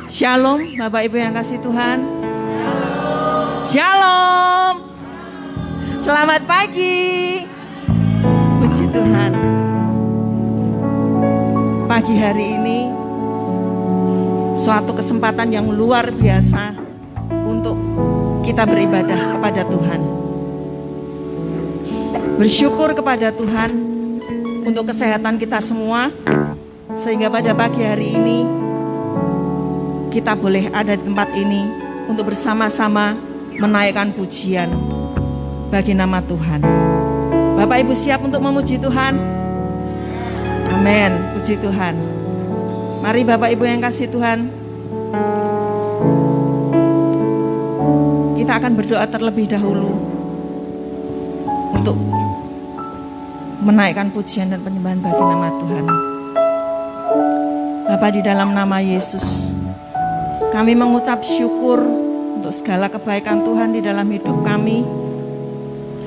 Shalom, Bapak Ibu yang kasih Tuhan. Shalom. Selamat pagi. Puji Tuhan. Pagi hari ini suatu kesempatan yang luar biasa untuk kita beribadah kepada Tuhan. Bersyukur kepada Tuhan untuk kesehatan kita semua, sehingga pada pagi hari ini kita boleh ada di tempat ini untuk bersama-sama menaikkan pujian bagi nama Tuhan. Bapak Ibu siap untuk memuji Tuhan? Amin, puji Tuhan. Mari Bapak Ibu yang kasih Tuhan, kita akan berdoa terlebih dahulu untuk menaikkan pujian dan penyembahan bagi nama Tuhan. Bapa, di dalam nama Yesus, kami mengucap syukur untuk segala kebaikan Tuhan di dalam hidup kami.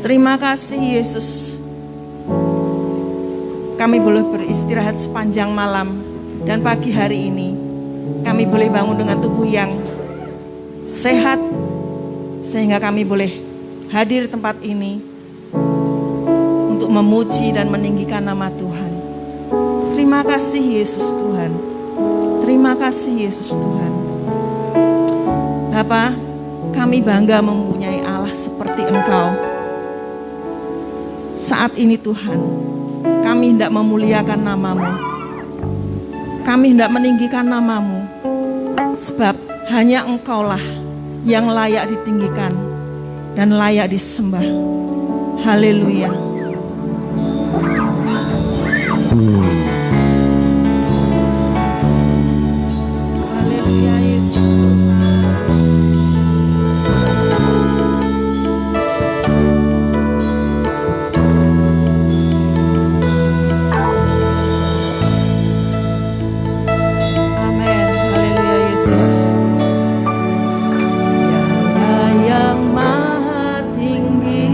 Terima kasih Yesus, kami boleh beristirahat sepanjang malam, dan pagi hari ini kami boleh bangun dengan tubuh yang sehat, sehingga kami boleh hadir di tempat ini untuk memuji dan meninggikan nama Tuhan. Terima kasih Yesus Tuhan. Terima kasih Yesus Tuhan. Bapa, kami bangga mempunyai Allah seperti Engkau. Saat ini Tuhan, kami hendak memuliakan nama-Mu. Kami hendak meninggikan nama-Mu, sebab hanya Engkaulah yang layak ditinggikan dan layak disembah. Haleluya. Haleluya Yesus Tuhan. Amin. Haleluya Yesus. Dialah yang maha tinggi,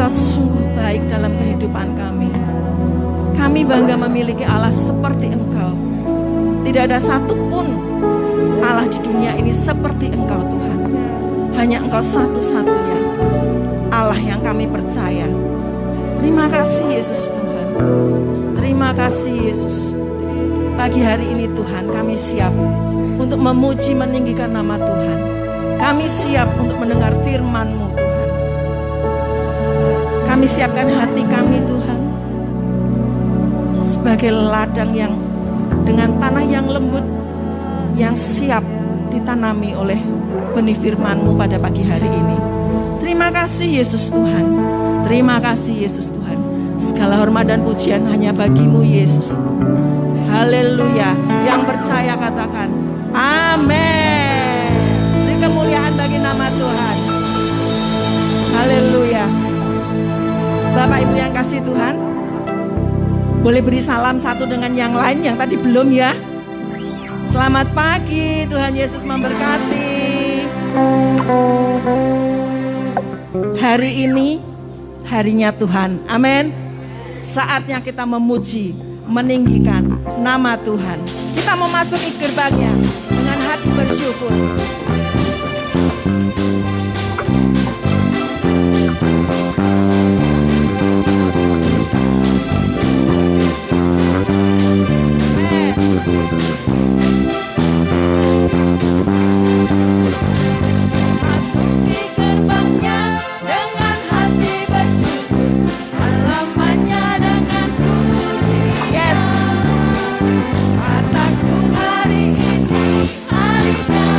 Engkau sungguh baik dalam kehidupan kami. Kami bangga memiliki Allah seperti Engkau. Tidak ada satupun Allah di dunia ini seperti Engkau Tuhan. Hanya Engkau satu-satunya Allah yang kami percaya. Terima kasih Yesus Tuhan. Terima kasih Yesus. Pagi hari ini Tuhan kami siap untuk memuji meninggikan nama Tuhan. Kami siap untuk mendengar firman-Mu Tuhan. Kami siapkan hati kami Tuhan sebagai ladang yang dengan tanah yang lembut, yang siap ditanami oleh benih firman-Mu pada pagi hari ini. Terima kasih Yesus Tuhan. Terima kasih Yesus Tuhan. Segala hormat dan pujian hanya bagi-Mu Yesus. Haleluya. Yang percaya katakan amin. Beri kemuliaan bagi nama Tuhan. Haleluya. Bapak Ibu yang kasih Tuhan, boleh beri salam satu dengan yang lain yang tadi belum ya. Selamat pagi, Tuhan Yesus memberkati. Hari ini harinya Tuhan, amin. Saatnya kita memuji, meninggikan nama Tuhan. Kita mau masuk gerbangnya dengan hati bersyukur. Masuki gerbangnya dengan hati bersyukur, halamannya dengan puji. Yes. Kataku hari ini harinya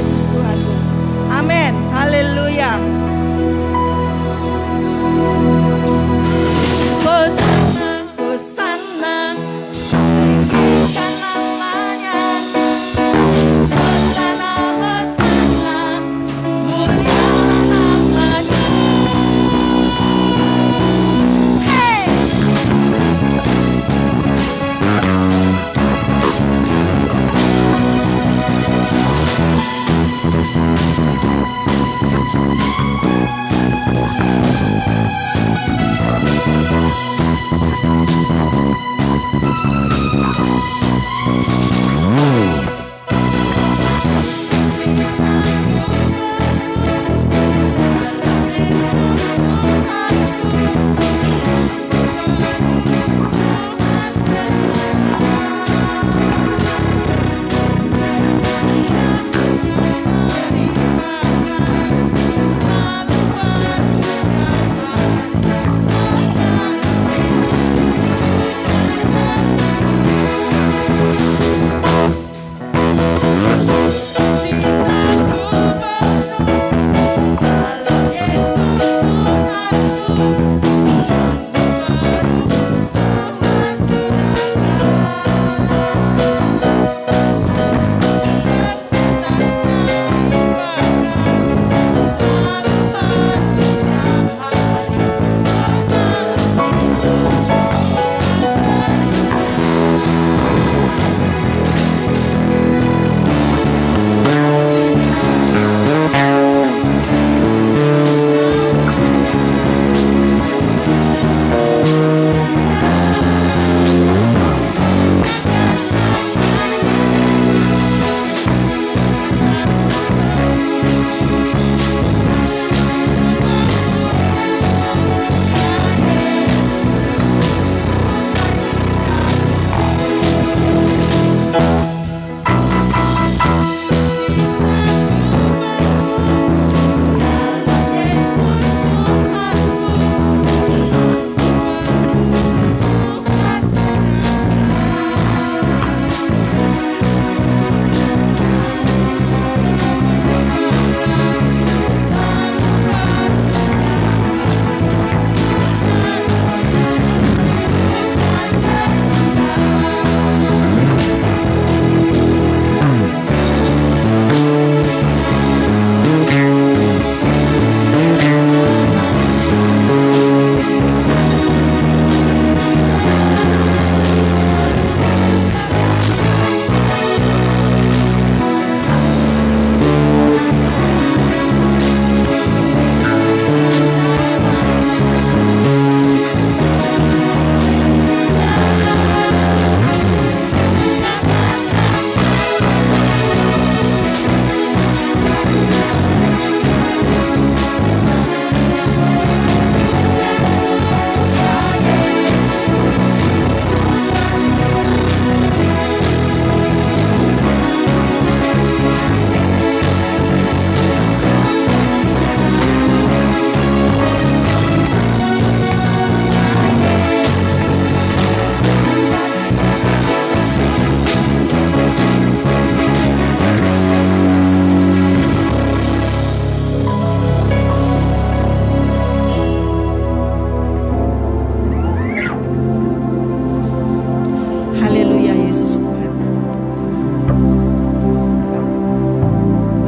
Yesus Tuhan. Amin. Haleluya. Hosana, Hosana, tinggikan namanya. Hosana, Hosana, mulia namanya. Hey!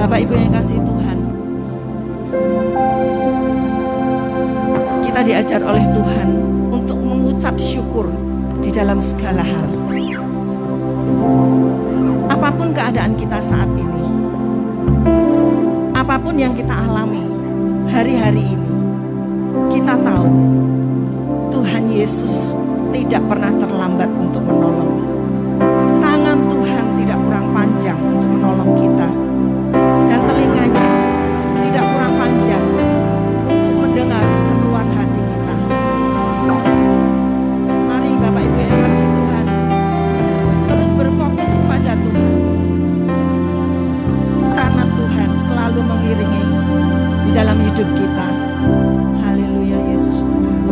Bapak Ibu yang kasih Tuhan, kita diajar oleh Tuhan untuk mengucap syukur di dalam segala hal. Apapun keadaan kita saat ini, apapun yang kita alami hari-hari ini, kita tahu Tuhan Yesus tidak pernah terlambat untuk menolong. Tangan Tuhan tidak kurang panjang untuk menolong kita. Dan telinganya tidak kurang panjang untuk mendengar seruan hati kita. Mari Bapak Ibu yang kasih Tuhan, terus berfokus kepada Tuhan. Karena Tuhan selalu mengiringi di dalam hidup kita. Haleluya, Yesus Tuhan.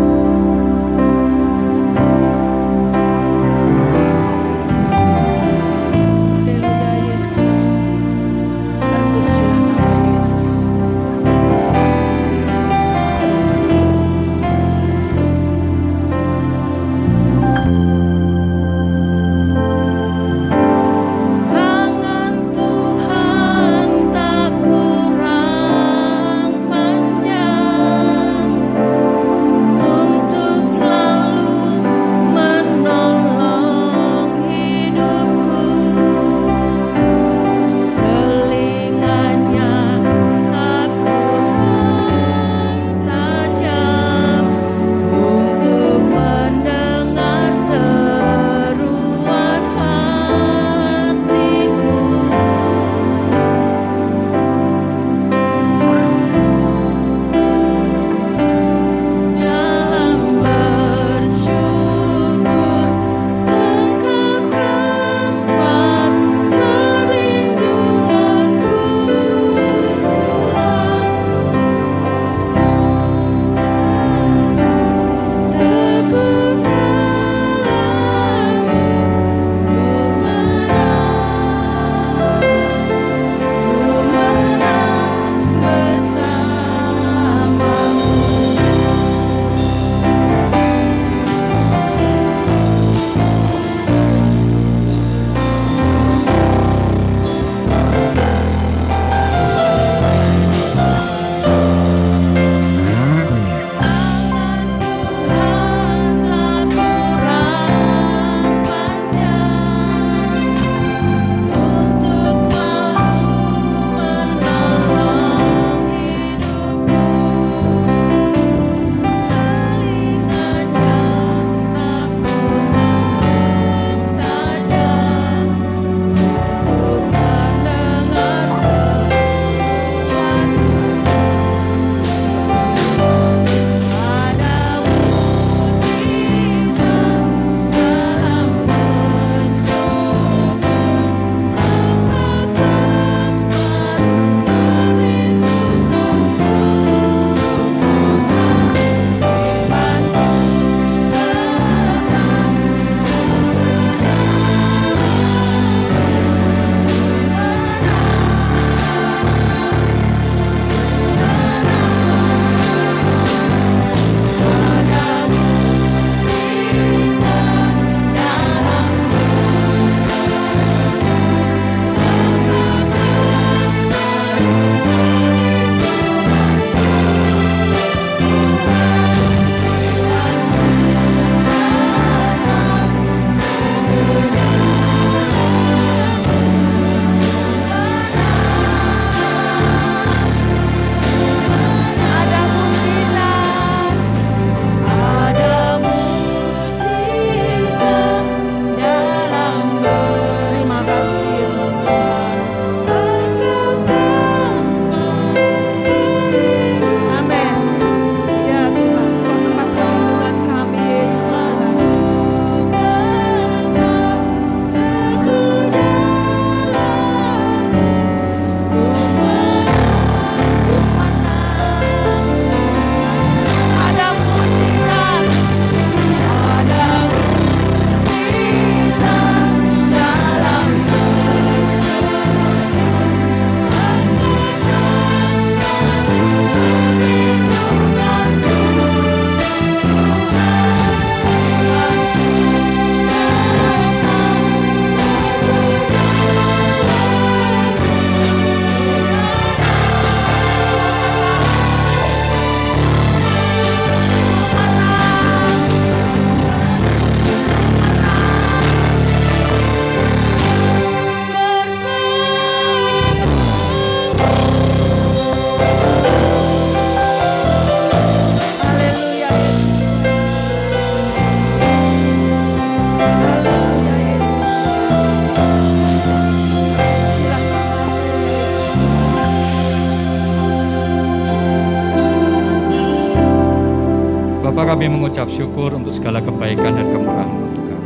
mengucap syukur untuk segala kebaikan dan kemurahan-Mu Tuhan.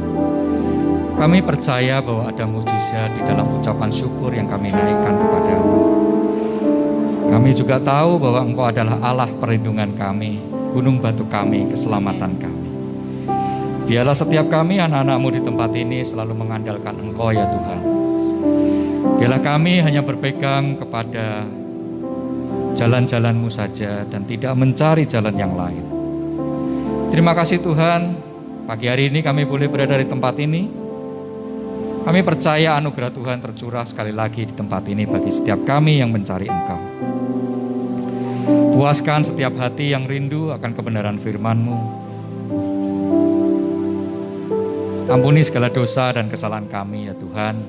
Kami percaya bahwa ada mujizat di dalam ucapan syukur yang kami naikkan kepada-Mu. Kami juga tahu bahwa Engkau adalah Allah perlindungan kami, gunung batu kami, keselamatan kami. Biarlah setiap kami anak-anak-Mu di tempat ini selalu mengandalkan Engkau ya Tuhan. Biarlah kami hanya berpegang kepada jalan-jalan-Mu saja dan tidak mencari jalan yang lain. Terima kasih Tuhan, pagi hari ini kami boleh berada di tempat ini. Kami percaya anugerah Tuhan tercurah sekali lagi di tempat ini bagi setiap kami yang mencari Engkau. Puaskan setiap hati yang rindu akan kebenaran firman-Mu. Ampuni segala dosa dan kesalahan kami ya Tuhan.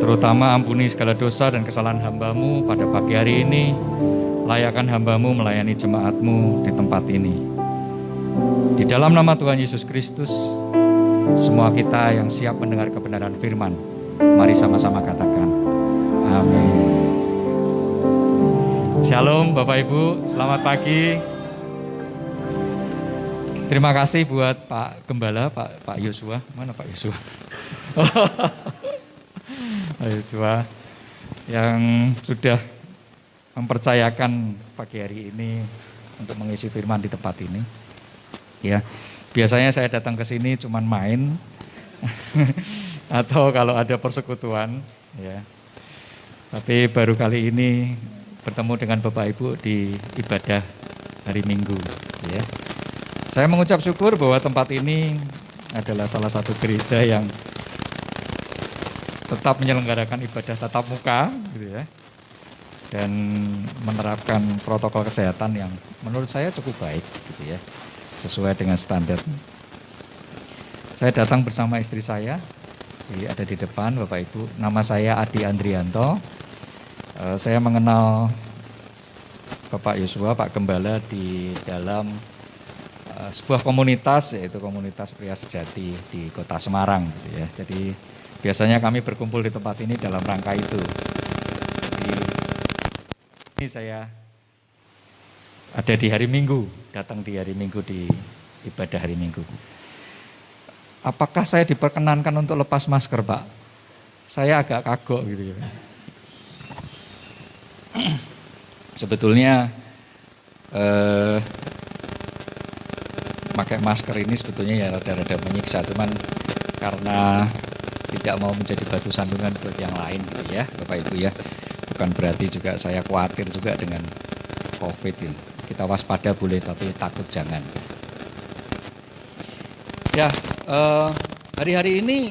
Terutama ampuni segala dosa dan kesalahan hamba-Mu pada pagi hari ini. Layakkan hamba-Mu melayani jemaat-Mu di tempat ini. Di dalam nama Tuhan Yesus Kristus, semua kita yang siap mendengar kebenaran firman, mari sama-sama katakan, amin. Shalom Bapak Ibu, selamat pagi. Terima kasih buat Pak Gembala, Pak Yosua. Mana Pak Yosua? Pak Yosua yang sudah mempercayakan pagi hari ini untuk mengisi firman di tempat ini. Ya, biasanya saya datang ke sini cuman main atau kalau ada persekutuan, ya. Tapi baru kali ini bertemu dengan Bapak Ibu di ibadah hari Minggu, ya. Saya mengucap syukur bahwa tempat ini adalah salah satu gereja yang tetap menyelenggarakan ibadah tatap muka, gitu ya, dan menerapkan protokol kesehatan yang menurut saya cukup baik, gitu ya, sesuai dengan standar. Saya datang bersama istri saya, jadi ada di depan Bapak Ibu. Nama saya Adi Andrianto. Saya mengenal Bapak Yosua, Pak Gembala di dalam sebuah komunitas, yaitu komunitas Pria Sejati di Kota Semarang, gitu ya. Jadi biasanya kami berkumpul di tempat ini dalam rangka itu. Jadi ini saya ada di hari Minggu, datang di hari Minggu di ibadah hari Minggu. Apakah saya diperkenankan untuk lepas masker, Pak? Saya agak kagok gitu ya. Sebetulnya pakai masker ini sebetulnya ya rada-rada menyiksa, cuman karena tidak mau menjadi batu sandungan buat yang lain gitu ya Bapak Ibu ya. Bukan berarti juga saya khawatir juga dengan COVID ini. Kita waspada boleh tapi takut jangan. Ya, hari-hari ini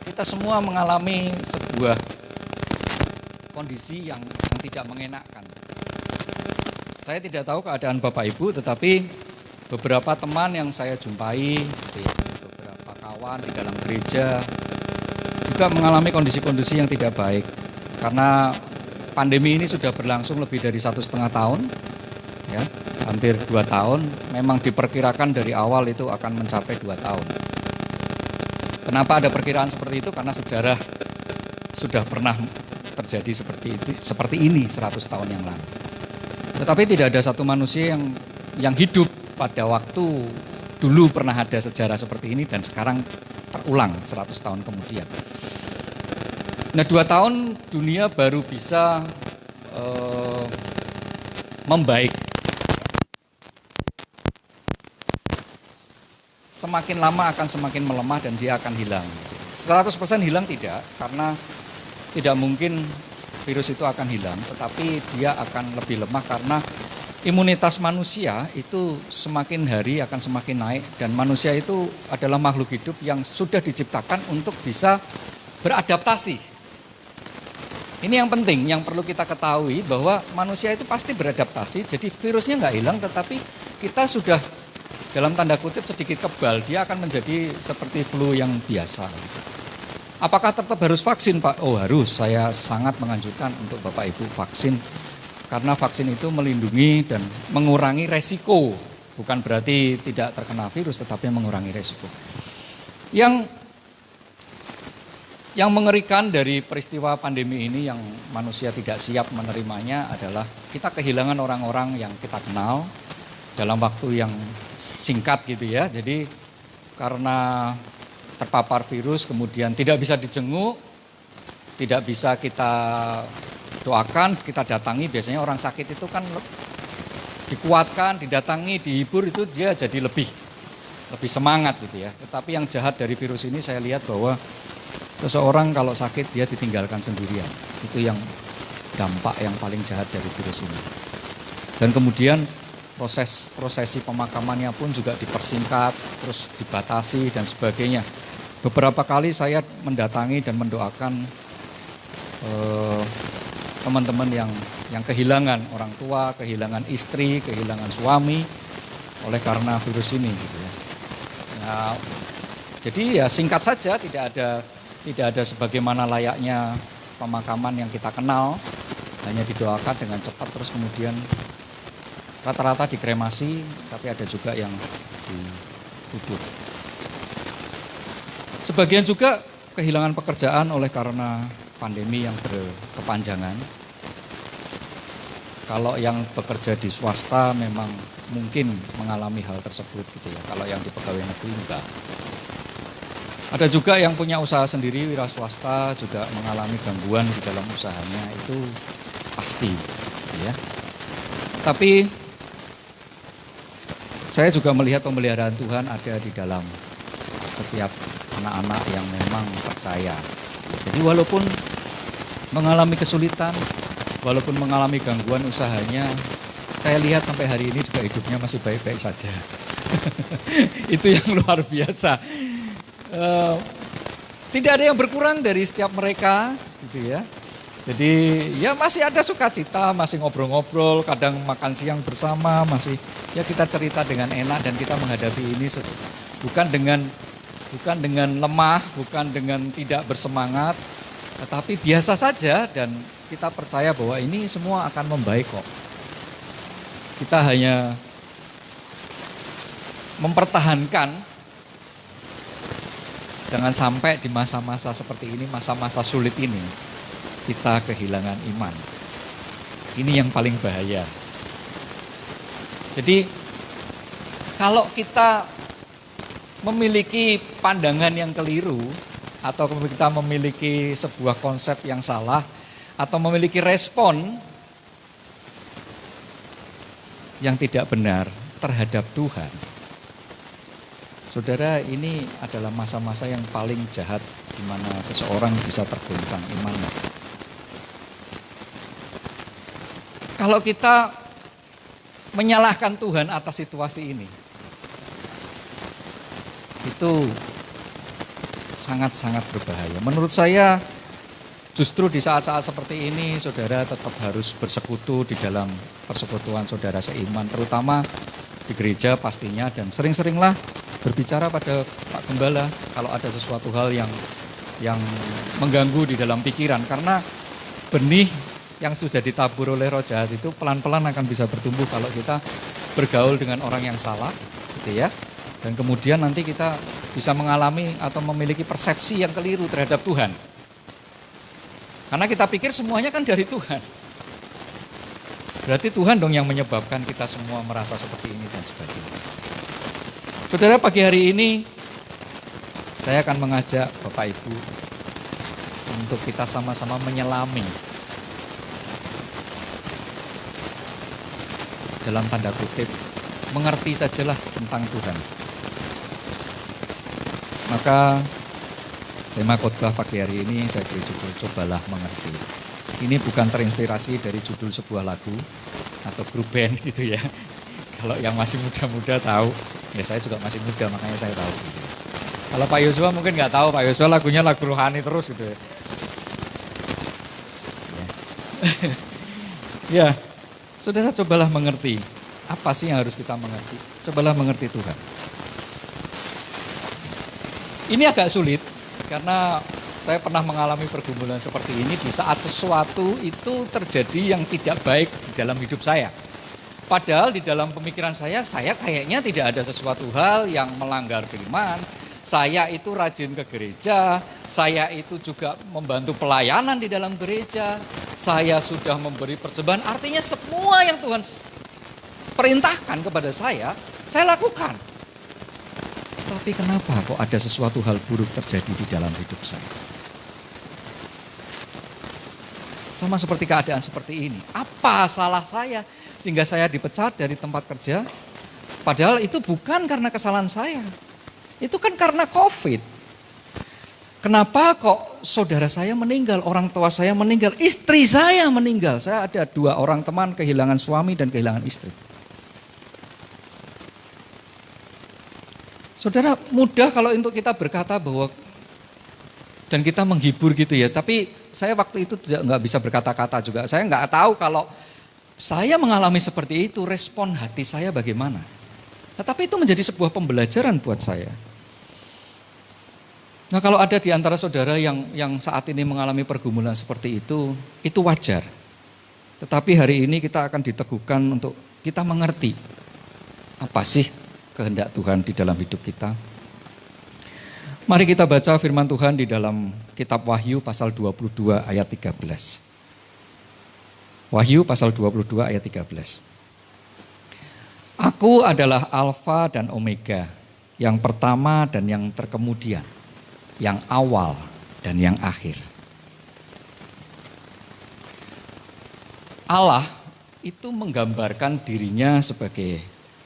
kita semua mengalami sebuah kondisi yang tidak mengenakan. Saya tidak tahu keadaan Bapak Ibu, tetapi beberapa teman yang saya jumpai, beberapa kawan di dalam gereja juga mengalami kondisi-kondisi yang tidak baik. Karena pandemi ini sudah berlangsung lebih dari 1,5 tahun, ya, hampir 2 tahun. Memang diperkirakan dari awal itu akan mencapai 2 tahun. Kenapa ada perkiraan seperti itu? Karena sejarah sudah pernah terjadi seperti ini 100 tahun yang lalu. Tetapi tidak ada satu manusia yang hidup pada waktu dulu pernah ada sejarah seperti ini dan sekarang terulang 100 tahun kemudian. Nah, 2 tahun dunia baru bisa membaik. Semakin lama akan semakin melemah dan dia akan hilang. 100% hilang tidak, karena tidak mungkin virus itu akan hilang, tetapi dia akan lebih lemah karena imunitas manusia itu semakin hari akan semakin naik, dan manusia itu adalah makhluk hidup yang sudah diciptakan untuk bisa beradaptasi. Ini yang penting, yang perlu kita ketahui bahwa manusia itu pasti beradaptasi, jadi virusnya nggak hilang, tetapi kita sudah dalam tanda kutip sedikit kebal, dia akan menjadi seperti flu yang biasa. Apakah tetap harus vaksin, Pak? Oh harus, saya sangat menganjurkan untuk Bapak Ibu vaksin. Karena vaksin itu melindungi dan mengurangi resiko. Bukan berarti tidak terkena virus, tetapi mengurangi resiko. Yang mengerikan dari peristiwa pandemi ini yang manusia tidak siap menerimanya adalah kita kehilangan orang-orang yang kita kenal dalam waktu yang singkat gitu ya. Jadi karena terpapar virus kemudian tidak bisa dijenguk, tidak bisa kita doakan, kita datangi. Biasanya orang sakit itu kan dikuatkan, didatangi, dihibur, itu dia jadi lebih semangat gitu ya. Tetapi yang jahat dari virus ini saya lihat bahwa seseorang kalau sakit dia ditinggalkan sendirian. Itu yang dampak yang paling jahat dari virus ini. Dan kemudian prosesi pemakamannya pun juga dipersingkat, terus dibatasi dan sebagainya. Beberapa kali saya mendatangi dan mendoakan teman-teman yang kehilangan orang tua, kehilangan istri, kehilangan suami oleh karena virus ini gitu ya. Nah, jadi ya singkat saja, tidak ada sebagaimana layaknya pemakaman yang kita kenal, hanya didoakan dengan cepat terus kemudian rata-rata dikremasi, tapi ada juga yang dikubur. Sebagian juga kehilangan pekerjaan oleh karena pandemi yang berkepanjangan. Kalau yang bekerja di swasta memang mungkin mengalami hal tersebut gitu ya. Kalau yang di pegawai negeri enggak. Ada juga yang punya usaha sendiri, wira swasta juga mengalami gangguan di dalam usahanya, itu pasti gitu ya. Tapi saya juga melihat pemeliharaan Tuhan ada di dalam setiap anak-anak yang memang percaya. Jadi walaupun mengalami kesulitan, walaupun mengalami gangguan usahanya, saya lihat sampai hari ini juga hidupnya masih baik-baik saja. Itu yang luar biasa. Tidak ada yang berkurang dari setiap mereka, gitu ya. Jadi ya masih ada sukacita, masih ngobrol-ngobrol, kadang makan siang bersama, masih ya kita cerita dengan enak dan kita menghadapi ini bukan dengan lemah, bukan dengan tidak bersemangat, tetapi biasa saja dan kita percaya bahwa ini semua akan membaik kok. Kita hanya mempertahankan, jangan sampai di masa-masa seperti ini, masa-masa sulit ini, kita kehilangan iman. Ini yang paling bahaya. Jadi kalau kita memiliki pandangan yang keliru, atau kita memiliki sebuah konsep yang salah, atau memiliki respon yang tidak benar terhadap Tuhan, saudara, ini adalah masa-masa yang paling jahat di mana seseorang bisa tergoncang imannya. Kalau kita menyalahkan Tuhan atas situasi ini, itu sangat-sangat berbahaya. Menurut saya justru di saat-saat seperti ini saudara tetap harus bersekutu di dalam persekutuan saudara seiman, terutama di gereja pastinya, dan sering-seringlah berbicara pada Pak Gembala kalau ada sesuatu hal yang mengganggu di dalam pikiran, karena benih yang sudah ditabur oleh roh jahat itu pelan-pelan akan bisa bertumbuh kalau kita bergaul dengan orang yang salah, gitu ya. Dan kemudian nanti kita bisa mengalami atau memiliki persepsi yang keliru terhadap Tuhan. Karena kita pikir semuanya kan dari Tuhan. Berarti Tuhan dong yang menyebabkan kita semua merasa seperti ini dan sebagainya. Saudara, pagi hari ini saya akan mengajak Bapak Ibu untuk kita sama-sama menyelami, dalam tanda kutip, mengerti sajalah tentang Tuhan. Maka tema khotbah pagi hari ini saya beri judul Cobalah Mengerti. Ini bukan terinspirasi dari judul sebuah lagu atau grup band gitu ya. Kalau yang masih muda-muda tahu, ya saya juga masih muda makanya saya tahu gitu. Kalau Pak Yosua mungkin nggak tahu, Pak Yosua lagunya lagu rohani terus gitu ya. Ya, saudara, cobalah mengerti. Apa sih yang harus kita mengerti? Cobalah mengerti Tuhan. Ini agak sulit karena saya pernah mengalami pergumulan seperti ini di saat sesuatu itu terjadi yang tidak baik di dalam hidup saya. Padahal di dalam pemikiran saya kayaknya tidak ada sesuatu hal yang melanggar firman. Saya itu rajin ke gereja, saya itu juga membantu pelayanan di dalam gereja, saya sudah memberi persembahan, artinya semua yang Tuhan perintahkan kepada saya lakukan. Tetapi kenapa kok ada sesuatu hal buruk terjadi di dalam hidup saya? Sama seperti keadaan seperti ini. Apa salah saya sehingga saya dipecat dari tempat kerja? Padahal itu bukan karena kesalahan saya. Itu kan karena COVID. Kenapa kok saudara saya meninggal, orang tua saya meninggal, istri saya meninggal. Saya ada 2 orang teman kehilangan suami dan kehilangan istri. Saudara, mudah kalau untuk kita berkata bahwa dan kita menghibur gitu ya. Tapi saya waktu itu nggak bisa berkata-kata juga. Saya nggak tahu kalau saya mengalami seperti itu, respon hati saya bagaimana. Tetapi itu menjadi sebuah pembelajaran buat saya. Nah, kalau ada di antara saudara yang saat ini mengalami pergumulan seperti itu wajar. Tetapi hari ini kita akan diteguhkan untuk kita mengerti apa sih kehendak Tuhan di dalam hidup kita. Mari kita baca firman Tuhan di dalam kitab Wahyu pasal 22 ayat 13. Wahyu pasal 22 ayat 13. Aku adalah Alfa dan Omega, yang pertama dan yang terkemudian, yang awal dan yang akhir. Allah itu menggambarkan dirinya sebagai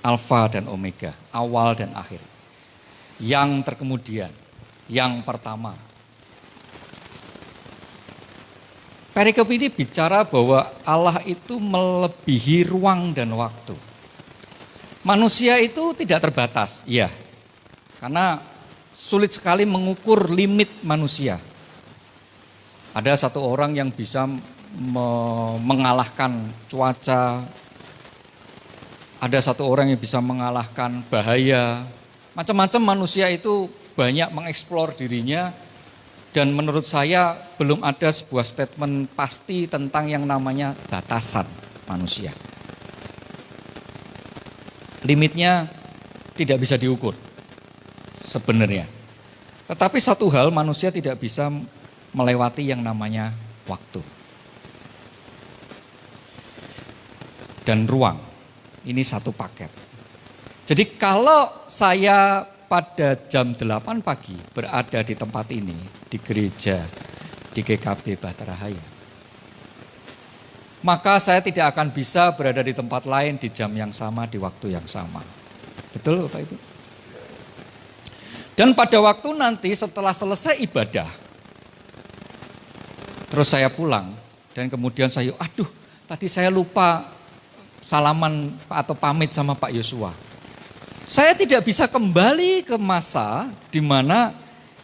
Alfa dan Omega, awal dan akhir. Yang terkemudian, yang pertama. Perikop ini bicara bahwa Allah itu melebihi ruang dan waktu. Manusia itu tidak terbatas, iya. Karena sulit sekali mengukur limit manusia. Ada satu orang yang bisa mengalahkan cuaca. Ada satu orang yang bisa mengalahkan bahaya. Macam-macam manusia itu banyak mengeksplor dirinya. Dan menurut saya belum ada sebuah statement pasti tentang yang namanya batasan manusia. Limitnya tidak bisa diukur sebenarnya. Tetapi satu hal, manusia tidak bisa melewati yang namanya waktu dan ruang. Ini satu paket. Jadi kalau saya pada jam 8 pagi berada di tempat ini, di gereja, di GKB Bahtera Raya, maka saya tidak akan bisa berada di tempat lain di jam yang sama, di waktu yang sama. Betul Bapak Ibu? Dan pada waktu nanti setelah selesai ibadah, terus saya pulang dan kemudian saya, aduh tadi saya lupa salaman atau pamit sama Pak Yosua. Saya tidak bisa kembali ke masa di mana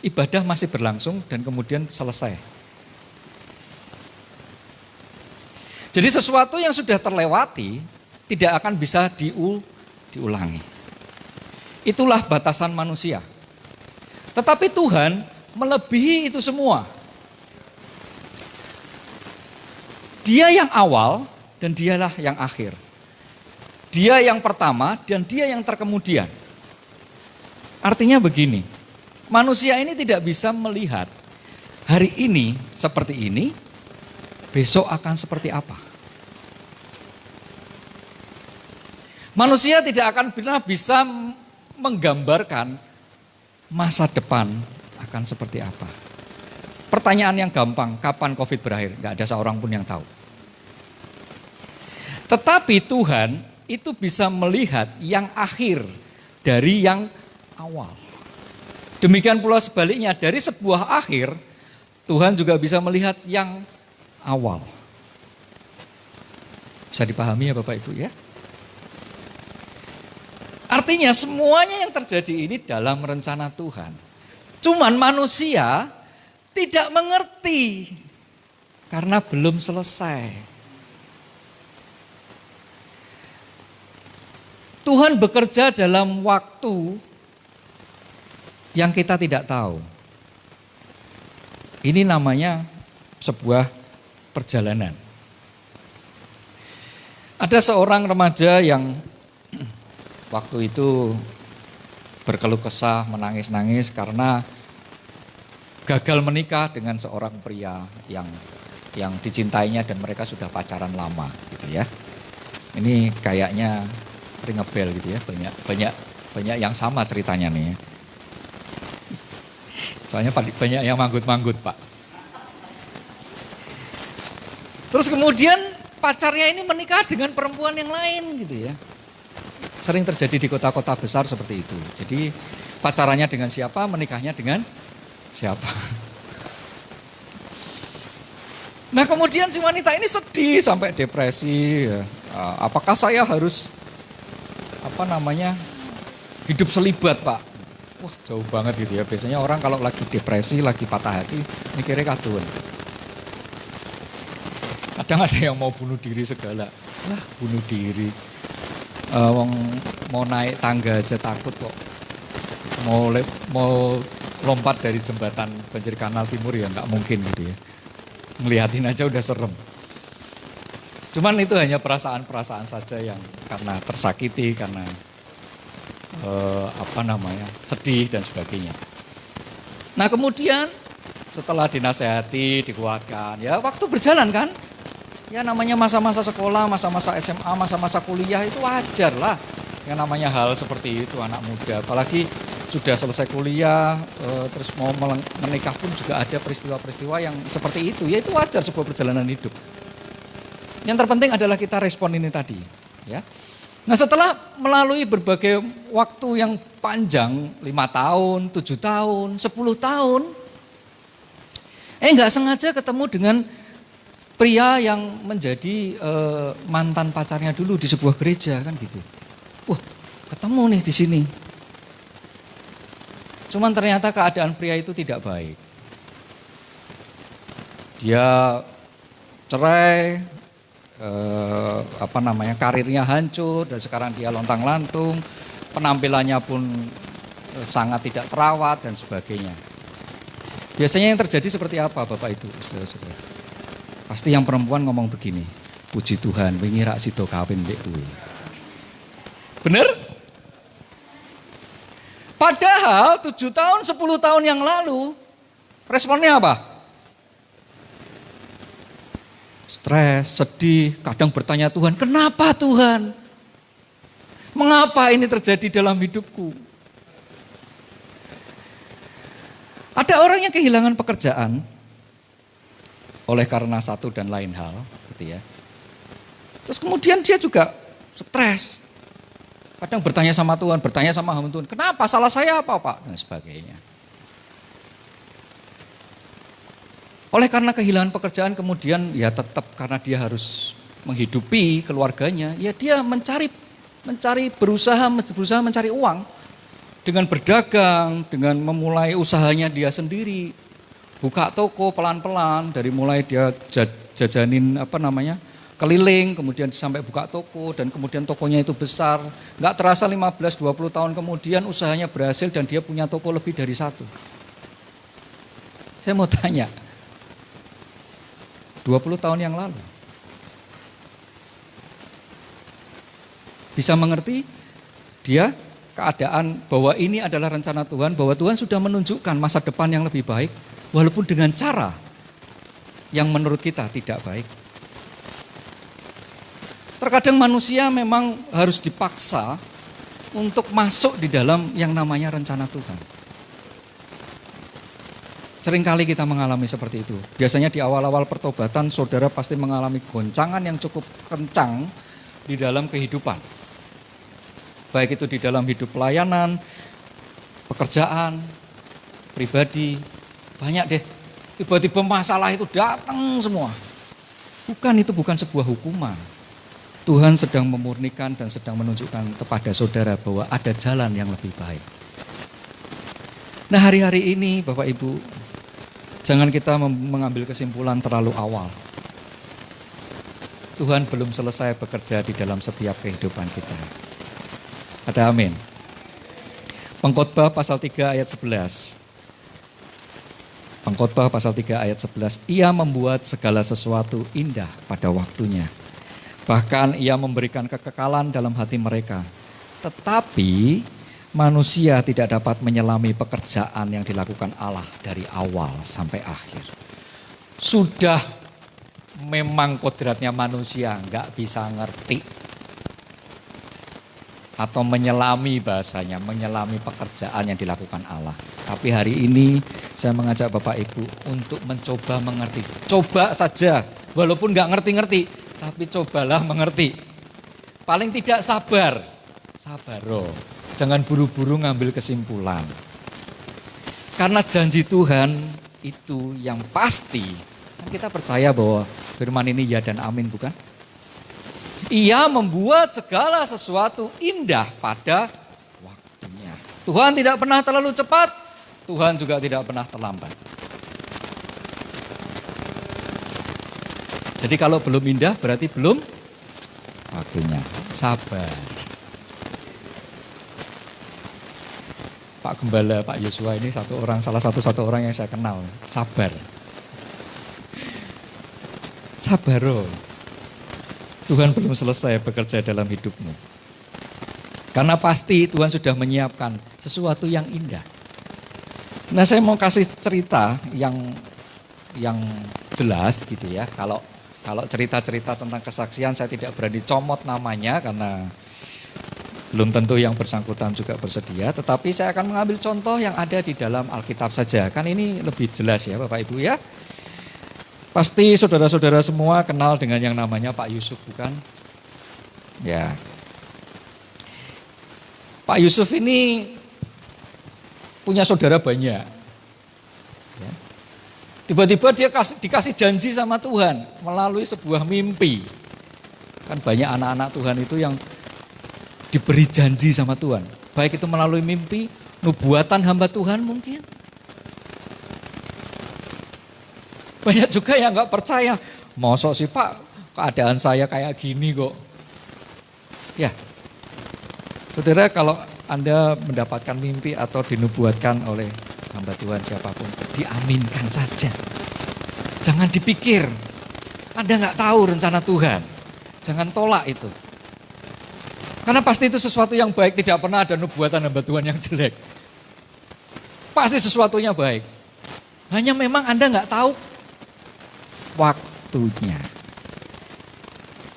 ibadah masih berlangsung dan kemudian selesai. Jadi sesuatu yang sudah terlewati tidak akan bisa diulangi. Itulah batasan manusia. Tetapi Tuhan melebihi itu semua. Dia yang awal dan dialah yang akhir. Dia yang pertama dan dia yang terkemudian. Artinya begini, manusia ini tidak bisa melihat hari ini seperti ini, besok akan seperti apa. Manusia tidak akan pernah bisa menggambarkan masa depan akan seperti apa. Pertanyaan yang gampang, kapan COVID berakhir? Gak ada seorang pun yang tahu. Tetapi Tuhan itu bisa melihat yang akhir dari yang awal. Demikian pula sebaliknya, dari sebuah akhir, Tuhan juga bisa melihat yang awal. Bisa dipahami ya Bapak Ibu ya? Artinya semuanya yang terjadi ini dalam rencana Tuhan. Cuman manusia tidak mengerti karena belum selesai. Tuhan bekerja dalam waktu yang kita tidak tahu. Ini namanya sebuah perjalanan. Ada seorang remaja yang waktu itu berkeluh kesah, menangis-nangis karena gagal menikah dengan seorang pria yang dicintainya dan mereka sudah pacaran lama gitu ya. Ini kayaknya ring a bell gitu ya, banyak yang sama ceritanya nih. Soalnya banyak yang manggut-manggut, Pak. Terus kemudian pacarnya ini menikah dengan perempuan yang lain gitu ya. Sering terjadi di kota-kota besar seperti itu. Jadi pacarannya dengan siapa, menikahnya dengan siapa. Nah kemudian si wanita ini sedih sampai depresi. Ya. Apakah saya harus hidup selibat, Pak? Wah jauh banget gitu ya. Biasanya orang kalau lagi depresi, lagi patah hati, mikirnya kadun. Kadang ada yang mau bunuh diri segala. Lah bunuh diri. Mau naik tangga aja takut kok. Mau lompat dari jembatan banjir kanal timur ya nggak mungkin gitu ya. Ngeliatin aja udah serem. Cuman itu hanya perasaan-perasaan saja yang karena tersakiti, karena sedih dan sebagainya. Nah kemudian setelah dinasehati, dikuatkan, ya waktu berjalan kan. Ya namanya masa-masa sekolah, masa-masa SMA, masa-masa kuliah itu wajar lah. Yang namanya hal seperti itu anak muda. Apalagi sudah selesai kuliah, terus mau menikah pun juga ada peristiwa-peristiwa yang seperti itu. Ya itu wajar sebuah perjalanan hidup. Yang terpenting adalah kita respon ini tadi. Ya. Nah setelah melalui berbagai waktu yang panjang, 5 tahun, 7 tahun, 10 tahun. Nggak sengaja ketemu dengan pria yang menjadi mantan pacarnya dulu di sebuah gereja kan gitu. Wah, ketemu nih di sini. Cuman ternyata keadaan pria itu tidak baik. Dia cerai, karirnya hancur dan sekarang dia lontang-lantung, penampilannya pun sangat tidak terawat dan sebagainya. Biasanya yang terjadi seperti apa Bapak Ibu, saudara-saudara? Pasti yang perempuan ngomong begini, puji Tuhan, wingi rak sida kawin mbek kuwi. Bener? Padahal 7 tahun, 10 tahun yang lalu, responnya apa? Stres, sedih, kadang bertanya Tuhan, kenapa Tuhan? Mengapa ini terjadi dalam hidupku? Ada orang yang kehilangan pekerjaan, oleh karena satu dan lain hal, gitu ya. Terus kemudian dia juga stres. Kadang bertanya sama Tuhan, bertanya sama hamba Tuhan, kenapa? Salah saya apa Pak? Dan sebagainya. Oleh karena kehilangan pekerjaan kemudian ya tetap karena dia harus menghidupi keluarganya, ya dia berusaha mencari uang. Dengan berdagang, dengan memulai usahanya dia sendiri. Buka toko pelan-pelan, dari mulai dia jajanin keliling, kemudian sampai buka toko, dan kemudian tokonya itu besar. Nggak terasa 15-20 tahun kemudian usahanya berhasil dan dia punya toko lebih dari 1. Saya mau tanya, 20 tahun yang lalu, bisa mengerti dia keadaan bahwa ini adalah rencana Tuhan, bahwa Tuhan sudah menunjukkan masa depan yang lebih baik, walaupun dengan cara yang menurut kita tidak baik. Terkadang manusia memang harus dipaksa untuk masuk di dalam yang namanya rencana Tuhan. Seringkali kita mengalami seperti itu. Biasanya di awal-awal pertobatan saudara pasti mengalami goncangan yang cukup kencang di dalam kehidupan. Baik itu di dalam hidup pelayanan, pekerjaan, pribadi. Banyak deh, tiba-tiba masalah itu datang semua. Itu bukan sebuah hukuman. Tuhan sedang memurnikan dan sedang menunjukkan kepada saudara bahwa ada jalan yang lebih baik. Nah hari-hari ini Bapak Ibu, jangan kita mengambil kesimpulan terlalu awal. Tuhan belum selesai bekerja di dalam setiap kehidupan kita. Ada amin. Pengkhotbah pasal 3 ayat 11. Pengkhotbah pasal 3 ayat 11, ia membuat segala sesuatu indah pada waktunya. Bahkan ia memberikan kekekalan dalam hati mereka. Tetapi manusia tidak dapat menyelami pekerjaan yang dilakukan Allah dari awal sampai akhir. Sudah memang kodratnya manusia nggak bisa ngerti. atau menyelami bahasanya, menyelami pekerjaan yang dilakukan Allah. Tapi hari ini saya mengajak Bapak Ibu untuk mencoba mengerti. Coba saja, walaupun nggak ngerti-ngerti, tapi cobalah mengerti. Paling tidak sabar, sabaro. Jangan buru-buru ngambil kesimpulan. Karena janji Tuhan itu yang pasti. Kan kita percaya bahwa firman ini ya dan amin, bukan? Ia membuat segala sesuatu indah pada waktunya. Tuhan tidak pernah terlalu cepat, Tuhan juga tidak pernah terlambat. Jadi kalau belum indah berarti belum waktunya. Sabar. Pak Gembala, Pak Yosua ini salah satu orang yang saya kenal. Sabar. Sabaro. Tuhan belum selesai bekerja dalam hidupmu. Karena pasti Tuhan sudah menyiapkan sesuatu yang indah. Nah, saya mau kasih cerita yang jelas gitu ya. Kalau cerita-cerita tentang kesaksian saya tidak berani comot namanya karena belum tentu yang bersangkutan juga bersedia. Tetapi saya akan mengambil contoh yang ada di dalam Alkitab saja. Kan ini lebih jelas ya Bapak Ibu ya. Pasti saudara-saudara semua kenal dengan yang namanya Pak Yusuf, bukan? Ya. Pak Yusuf ini punya saudara banyak. Ya. Tiba-tiba dia dikasih janji sama Tuhan melalui sebuah mimpi. Kan banyak anak-anak Tuhan itu yang diberi janji sama Tuhan. Baik itu melalui mimpi, nubuatan hamba Tuhan mungkin. Banyak juga yang gak percaya. Mosok sih Pak, keadaan saya kayak gini kok. Ya, saudara, kalau Anda mendapatkan mimpi atau dinubuatkan oleh hamba Tuhan siapapun, diaminkan saja. Jangan dipikir. Anda gak tahu rencana Tuhan. Jangan tolak itu. Karena pasti itu sesuatu yang baik. Tidak pernah ada nubuatan hamba Tuhan yang jelek. Pasti sesuatunya baik. Hanya memang Anda gak tahu waktunya.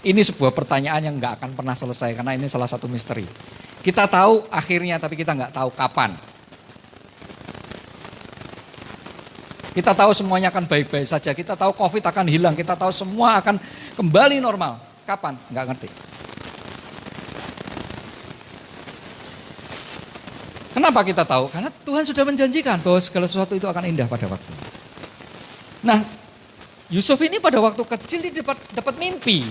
Ini sebuah pertanyaan yang nggak akan pernah selesai karena ini salah satu misteri. Kita tahu akhirnya tapi kita nggak tahu kapan. Kita tahu semuanya akan baik-baik saja. Kita tahu COVID akan hilang. Kita tahu semua akan kembali normal. Kapan? Nggak ngerti. Kenapa kita tahu? Karena Tuhan sudah menjanjikan bahwa segala sesuatu itu akan indah pada waktu. Nah, Yusuf ini pada waktu kecil dia dapat mimpi.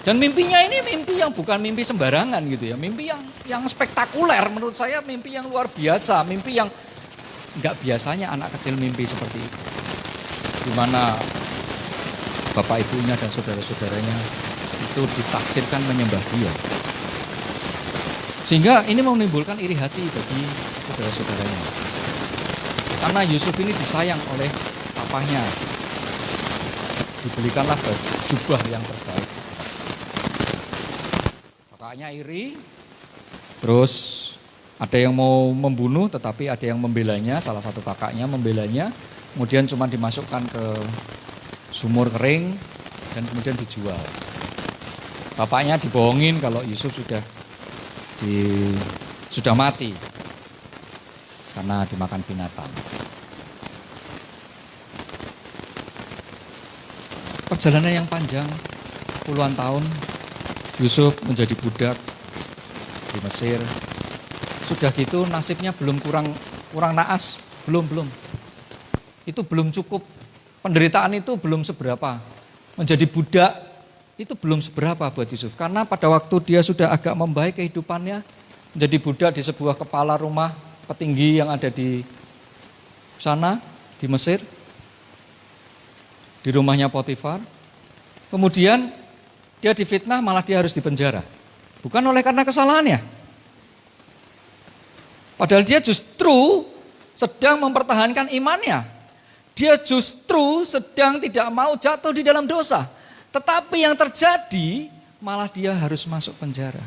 Dan mimpinya ini mimpi yang bukan mimpi sembarangan gitu ya. Mimpi yang spektakuler, menurut saya mimpi yang luar biasa. Mimpi yang enggak biasanya anak kecil mimpi seperti itu. Di mana bapak ibunya dan saudara-saudaranya itu ditafsirkan menyembah dia. Sehingga ini menimbulkan iri hati bagi saudara-saudaranya. Karena Yusuf ini disayang oleh papahnya. Dibelikanlah jubah yang terbaik. Kakaknya iri, terus ada yang mau membunuh tetapi ada yang membelanya, salah satu kakaknya membelanya, kemudian cuma dimasukkan ke sumur kering dan kemudian dijual. Bapaknya dibohongin kalau Yusuf sudah mati karena dimakan binatang. Perjalanan yang panjang, puluhan tahun, Yusuf menjadi budak di Mesir. Sudah gitu nasibnya belum kurang naas, belum. Itu belum cukup, penderitaan itu belum seberapa. Menjadi budak itu belum seberapa buat Yusuf. Karena pada waktu dia sudah agak membaik kehidupannya, menjadi budak di sebuah kepala rumah petinggi yang ada di sana, di Mesir. Di rumahnya Potifar, kemudian dia difitnah malah dia harus dipenjara. Bukan oleh karena kesalahannya. Padahal dia justru sedang mempertahankan imannya. Dia justru sedang tidak mau jatuh di dalam dosa. Tetapi yang terjadi malah dia harus masuk penjara.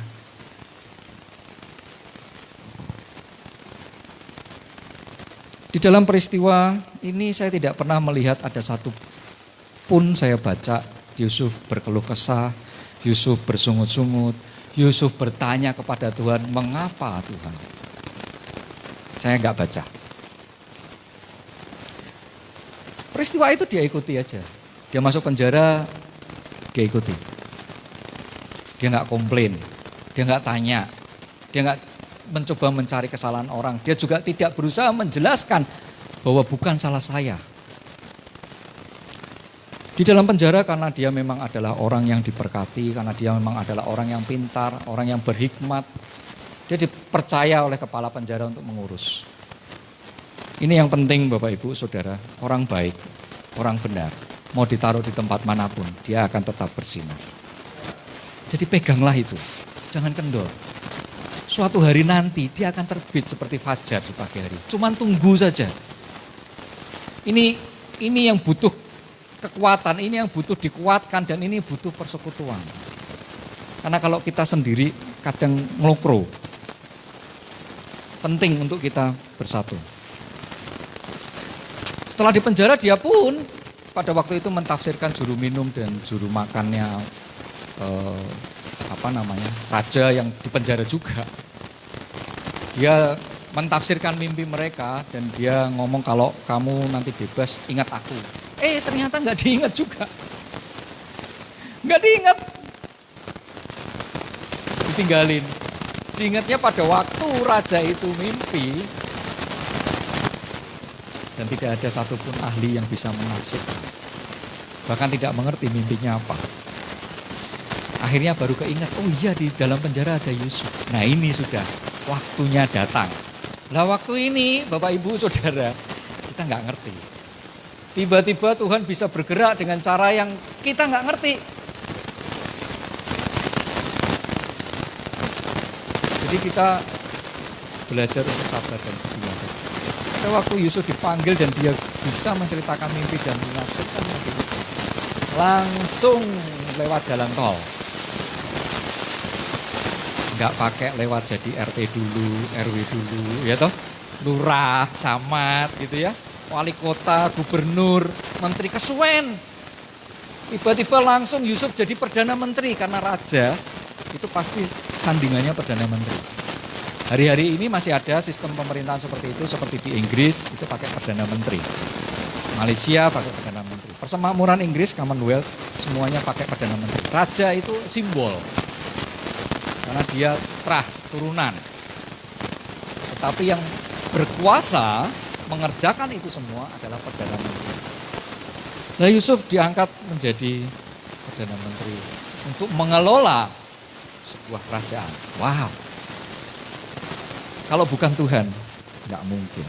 Di dalam peristiwa ini saya tidak pernah melihat ada satu pun saya baca Yusuf berkeluh kesah, Yusuf bersungut-sungut, Yusuf bertanya kepada Tuhan, mengapa Tuhan? Saya nggak baca. Peristiwa itu dia ikuti aja. Dia masuk penjara, dia ikuti. Dia nggak komplain, dia nggak tanya, dia nggak mencoba mencari kesalahan orang. Dia juga tidak berusaha menjelaskan bahwa bukan salah saya. Di dalam penjara karena dia memang adalah orang yang diberkati, karena dia memang adalah orang yang pintar, orang yang berhikmat. Dia dipercaya oleh kepala penjara untuk mengurus. Ini yang penting Bapak Ibu Saudara, orang baik, orang benar, mau ditaruh di tempat manapun, dia akan tetap bersinar. Jadi peganglah itu, jangan kendor. Suatu hari nanti dia akan terbit seperti fajar di pagi hari. Cuman tunggu saja. Ini yang butuh kekuatan, ini yang butuh dikuatkan, dan ini butuh persekutuan. Karena kalau kita sendiri kadang ngelokro. Penting untuk kita bersatu. Setelah di penjara dia pun pada waktu itu mentafsirkan juru minum dan juru makannya raja yang di penjara juga. Dia mentafsirkan mimpi mereka dan dia ngomong kalau kamu nanti bebas ingat aku. Ternyata nggak diingat juga. Nggak diingat. Ditinggalin. Diingatnya pada waktu raja itu mimpi. Dan tidak ada satupun ahli yang bisa menafsirkan. Bahkan tidak mengerti mimpinya apa. Akhirnya baru keingat, oh iya di dalam penjara ada Yusuf. Nah ini sudah waktunya datang. Lah waktu ini Bapak Ibu Saudara, kita nggak ngerti. Tiba-tiba Tuhan bisa bergerak dengan cara yang kita nggak ngerti. Jadi kita belajar untuk sabar dan setia saja. Pada waktu Yusuf dipanggil dan dia bisa menceritakan mimpi dan menafsirkan mimpi itu, langsung lewat jalan tol. Nggak pakai lewat jadi RT dulu, RW dulu, ya toh, lurah, camat gitu ya. Wali kota, gubernur, menteri, kesuwen. Tiba-tiba langsung Yusuf jadi Perdana Menteri karena raja itu pasti sandingannya Perdana Menteri. Hari-hari ini masih ada sistem pemerintahan seperti itu, seperti di Inggris itu pakai Perdana Menteri. Malaysia pakai Perdana Menteri. Persemakmuran Inggris, Commonwealth, semuanya pakai Perdana Menteri. Raja itu simbol. Karena dia turunan. Tetapi yang berkuasa mengerjakan itu semua adalah Perdana Menteri. Nah Yusuf diangkat menjadi Perdana Menteri untuk mengelola sebuah kerajaan. Wow. Kalau bukan Tuhan, nggak mungkin.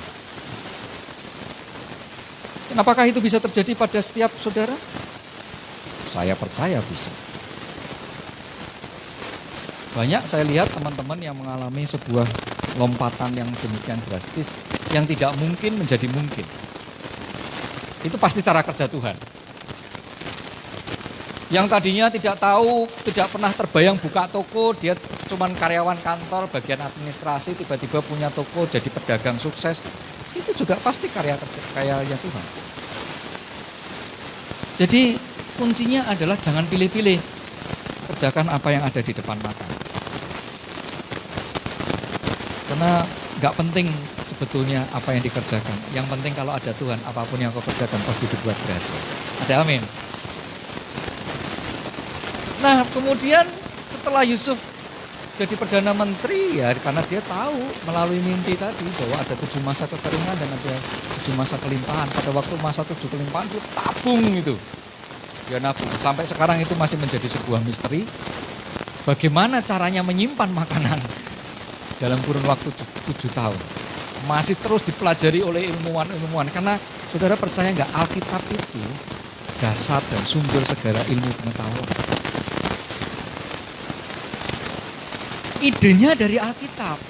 Dan apakah itu bisa terjadi pada setiap saudara? Saya percaya bisa. Banyak saya lihat teman-teman yang mengalami sebuah lompatan yang demikian drastis, yang tidak mungkin menjadi mungkin. Itu pasti cara kerja Tuhan. Yang tadinya tidak tahu, tidak pernah terbayang buka toko, dia cuman karyawan kantor, bagian administrasi, tiba-tiba punya toko, jadi pedagang sukses. Itu juga pasti karyanya Tuhan. Jadi kuncinya adalah jangan pilih-pilih. Kerjakan apa yang ada di depan mata. Karena nggak penting sebetulnya apa yang dikerjakan. Yang penting kalau ada Tuhan, apapun yang kau kerjakan pasti dibuat berhasil. Ada amin. Nah kemudian setelah Yusuf jadi Perdana Menteri ya karena dia tahu melalui mimpi tadi bahwa ada 7 masa kekeringan dan ada 7 masa kelimpahan. Pada waktu masa 7 kelimpahan dia tabung itu. Dia nabung. Sampai sekarang itu masih menjadi sebuah misteri. Bagaimana caranya menyimpan makanan dalam kurun waktu 7 tahun. Masih terus dipelajari oleh ilmuwan-ilmuwan. Karena saudara percaya nggak Alkitab itu dasar dan sumber segala ilmu pengetahuan. Idenya dari Alkitab.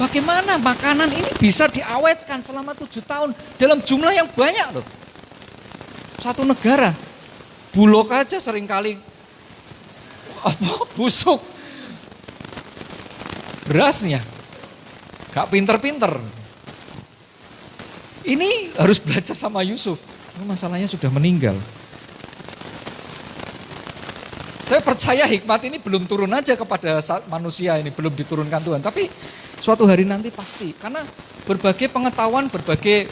Bagaimana makanan ini bisa diawetkan selama 7 tahun dalam jumlah yang banyak loh. Satu negara, Bulog aja seringkali busuk berasnya. Gak pinter-pinter. Ini harus belajar sama Yusuf. Ini masalahnya sudah meninggal. Saya percaya hikmat ini belum turun aja kepada manusia ini, belum diturunkan Tuhan. Tapi suatu hari nanti pasti. Karena berbagai pengetahuan, berbagai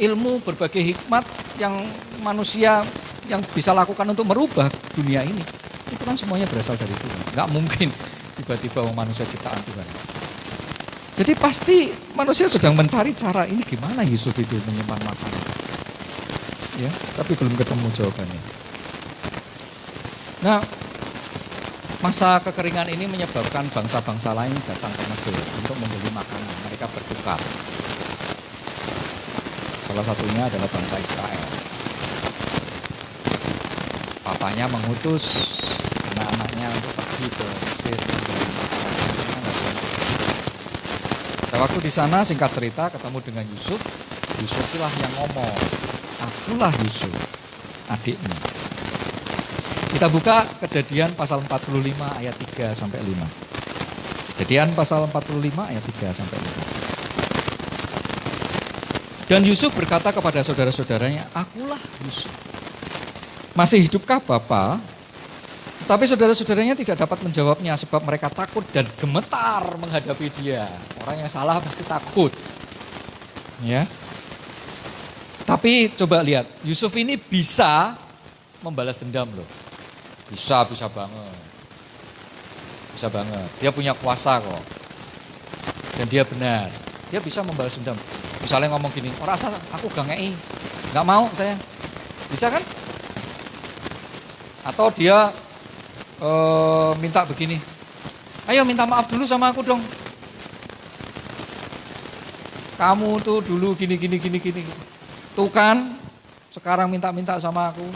ilmu, berbagai hikmat yang manusia yang bisa lakukan untuk merubah dunia ini. Itu kan semuanya berasal dari Tuhan. Nggak mungkin tiba-tiba manusia ciptaan Tuhan. Jadi pasti manusia sedang mencari cara ini gimana Yusuf itu menyimpan makanan. Ya, tapi belum ketemu jawabannya. Nah, masa kekeringan ini menyebabkan bangsa-bangsa lain datang ke Mesir untuk membeli makanan. Mereka bertukar. Salah satunya adalah bangsa Israel. Papanya mengutus anak-anaknya untuk pergi ke Mesir membeli makanan. Pada waktu di sana, singkat cerita, ketemu dengan Yusuf. Yusuf itulah yang ngomong, akulah Yusuf, adikmu. Kita buka Kejadian pasal 45 ayat 3 sampai 5. Kejadian pasal 45 ayat 3 sampai 5. Dan Yusuf berkata kepada saudara-saudaranya, akulah Yusuf. Masih hidupkah Bapa? Tapi saudara-saudaranya tidak dapat menjawabnya sebab mereka takut dan gemetar menghadapi dia. Orang yang salah pasti takut. Ya. Tapi coba lihat, Yusuf ini bisa membalas dendam loh. Bisa banget. Bisa banget. Dia punya kuasa kok. Dan dia benar. Dia bisa membalas dendam. Misalnya ngomong gini, orang asal aku gak ngei. Gak mau saya. Bisa kan? Atau dia minta begini. Ayo minta maaf dulu sama aku dong. Kamu tuh dulu gini. Tuh kan, sekarang minta sama aku.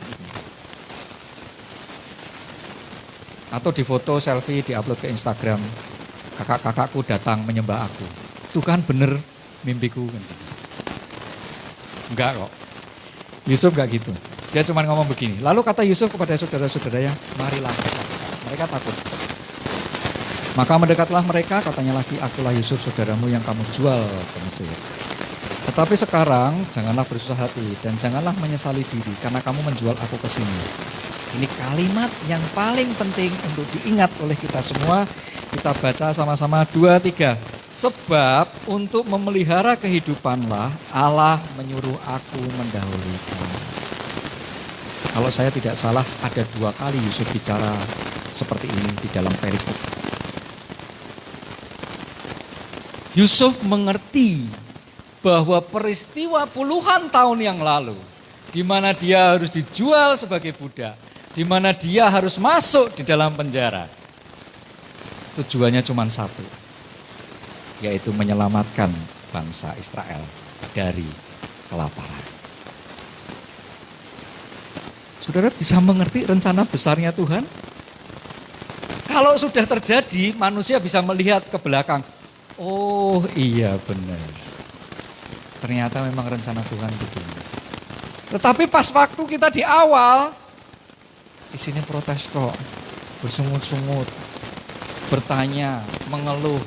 Atau di foto selfie diupload ke Instagram, kakak-kakakku datang menyembah aku. Itu kan bener mimpiku. Enggak kok. Yusuf enggak gitu. Dia cuma ngomong begini. Lalu kata Yusuf kepada saudara-saudaranya, marilah. Mereka takut. Maka mendekatlah mereka, katanya lagi, akulah Yusuf saudaramu yang kamu jual ke Mesir. Tetapi sekarang janganlah bersusah hati dan janganlah menyesali diri karena kamu menjual aku ke sini. Ini kalimat yang paling penting untuk diingat oleh kita semua. Kita baca sama-sama 2, 3. Sebab untuk memelihara kehidupanlah Allah menyuruh aku mendahului kamu. Kalau saya tidak salah ada 2 kali Yusuf bicara seperti ini di dalam perikop. Yusuf mengerti bahwa peristiwa puluhan tahun yang lalu di mana dia harus dijual sebagai budak, di mana dia harus masuk di dalam penjara. Tujuannya cuma satu, yaitu menyelamatkan bangsa Israel dari kelaparan. Saudara bisa mengerti rencana besarnya Tuhan? Kalau sudah terjadi, manusia bisa melihat ke belakang. Oh iya benar. Ternyata memang rencana Tuhan begini. Tetapi pas waktu kita di awal, isinya protes kok, bersungut-sungut, bertanya, mengeluh.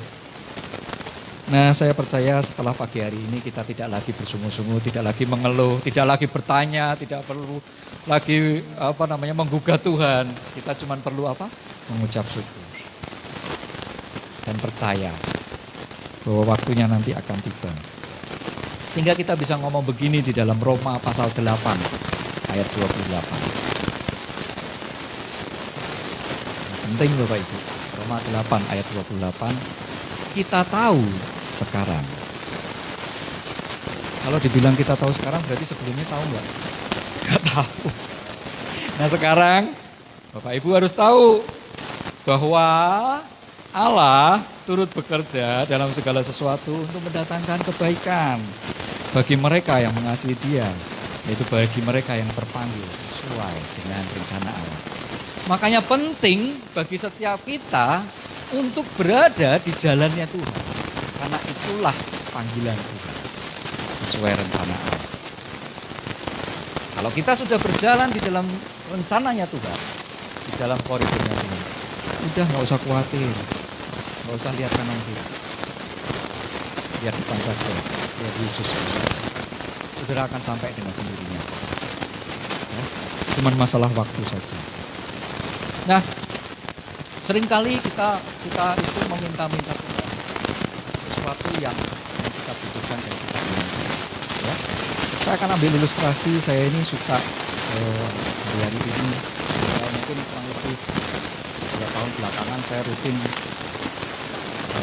Nah saya percaya setelah pagi hari ini kita tidak lagi bersungut-sungut, tidak lagi mengeluh, tidak lagi bertanya, tidak perlu lagi menggugah Tuhan. Kita cuma perlu mengucap syukur. Dan percaya bahwa waktunya nanti akan tiba. Sehingga kita bisa ngomong begini di dalam Roma pasal 8 ayat 28. Penting Bapak Ibu. Roma 8 ayat 28. Kita tahu sekarang. Kalau dibilang kita tahu sekarang berarti sebelumnya tahu enggak? Enggak tahu. Nah sekarang Bapak Ibu harus tahu bahwa Allah turut bekerja dalam segala sesuatu untuk mendatangkan kebaikan bagi mereka yang mengasihi Dia, yaitu bagi mereka yang terpanggil sesuai dengan rencana Allah. Makanya penting bagi setiap kita untuk berada di jalannya Tuhan, karena itulah panggilan Tuhan sesuai rencana Allah. Kalau kita sudah berjalan di dalam rencananya Tuhan, di dalam koridornya Tuhan, udah nggak usah khawatir. Gak usah lihat kanan kiri. Lihat depan saja. Lihat Yesus. Saudara akan sampai dengan sendirinya. Ya, cuman masalah waktu saja. Nah, seringkali kita itu meminta-minta Tuhan sesuatu yang kita butuhkan dan kita inginkan. Ya. Saya akan ambil ilustrasi. Saya ini suka hari ini, mungkin kurang lebih 2 tahun belakangan saya rutin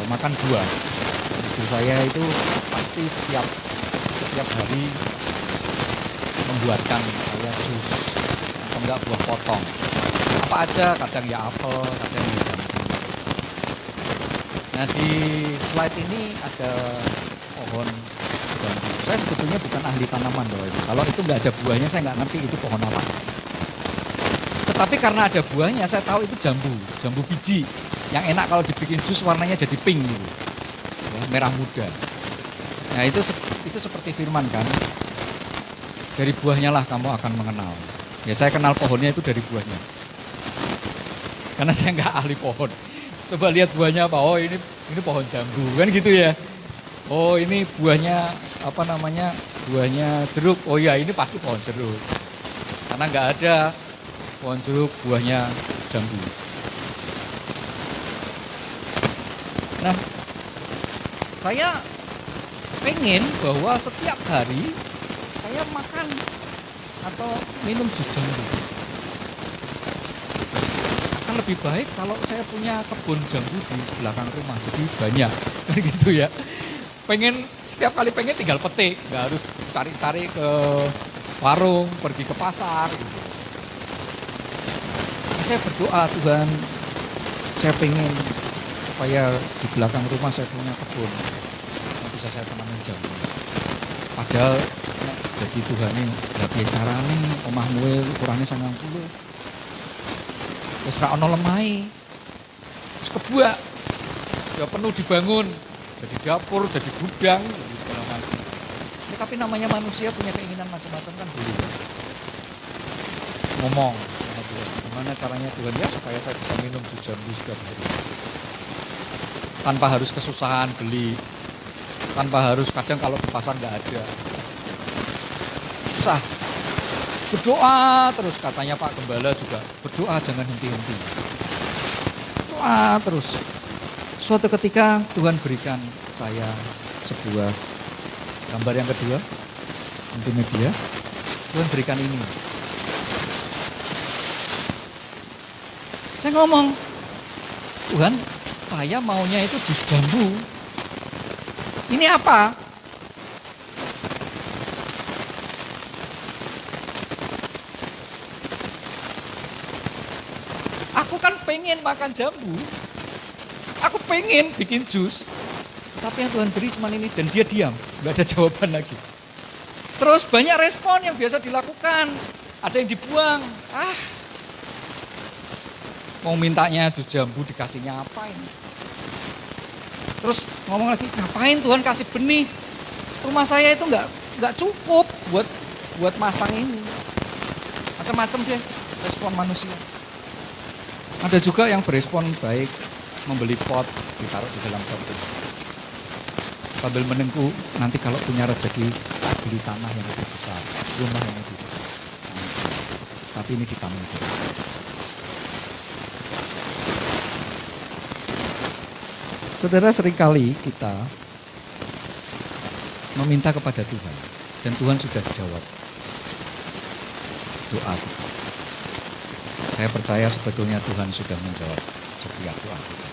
makan buah. Istri saya itu pasti setiap hari membuatkan saya jus atau enggak buah potong. Apa aja, kadang ya apel, kadang ya jambu. Nah, di slide ini ada pohon jambu. Saya sebetulnya bukan ahli tanaman loh itu. Kalau itu nggak ada buahnya saya nggak ngerti itu pohon apa. Tetapi karena ada buahnya saya tahu itu jambu biji. Yang enak kalau dibikin jus warnanya jadi pink gitu. Ya, merah muda. Nah, itu seperti firman kan. Dari buahnya lah kamu akan mengenal. Ya, saya kenal pohonnya itu dari buahnya. Karena saya nggak ahli pohon. Coba lihat buahnya apa? Oh, ini pohon jambu kan gitu ya. Oh, ini buahnya apa namanya? Buahnya jeruk. Oh ya, ini pasti pohon jeruk. Karena nggak ada pohon jeruk buahnya jambu. Nah, saya pengen bahwa setiap hari saya makan atau minum jus jambu. Akan lebih baik kalau saya punya kebun jambu di belakang rumah, jadi banyak kan gitu ya. Setiap kali pengen tinggal petik, nggak harus cari-cari ke warung, pergi ke pasar gitu. Nah, saya berdoa, Tuhan, saya pengen supaya di belakang rumah saya punya kebun yang bisa saya tanamin jambu. Padahal jadi Tuhan ini gak piye carane omahmu ukurane 90. Wis ra ono lemahe. Wis kebuak. Ya penuh dibangun. Jadi dapur, jadi gudang, jadi segala macam. Ya, tapi namanya manusia punya keinginan macam-macam kan boleh. Ngomong sama Tuhan, gimana caranya Tuhan ya supaya saya bisa minum jus jambu setiap hari. Tanpa harus kesusahan beli. Tanpa harus kadang kalau di pasar nggak ada. Susah. Berdoa terus katanya Pak Gembala juga. Berdoa jangan henti-henti. Doa terus. Suatu ketika Tuhan berikan saya sebuah gambar yang kedua. Multimedia. Tuhan berikan ini. Saya ngomong, Tuhan, saya maunya itu jus jambu. Ini apa? Aku kan pengen makan jambu. Aku pengen bikin jus. Tapi yang Tuhan beri cuma ini dan dia diam. Gak ada jawaban lagi. Terus banyak respon yang biasa dilakukan. Ada yang dibuang. Mau mintanya jus jambu dikasihnya apa ini? Terus ngomong lagi, ngapain Tuhan kasih benih? Rumah saya itu nggak cukup buat masang ini. Macam-macam deh respon manusia. Ada juga yang berespon baik, membeli pot, ditaruh di dalam pot. Sambil menunggu nanti kalau punya rezeki beli tanah yang lebih besar, rumah yang lebih besar. Tapi ini ditanggung. Saudara, seringkali kita meminta kepada Tuhan dan Tuhan sudah jawab doa kita. Saya percaya sebetulnya Tuhan sudah menjawab setiap doa kita.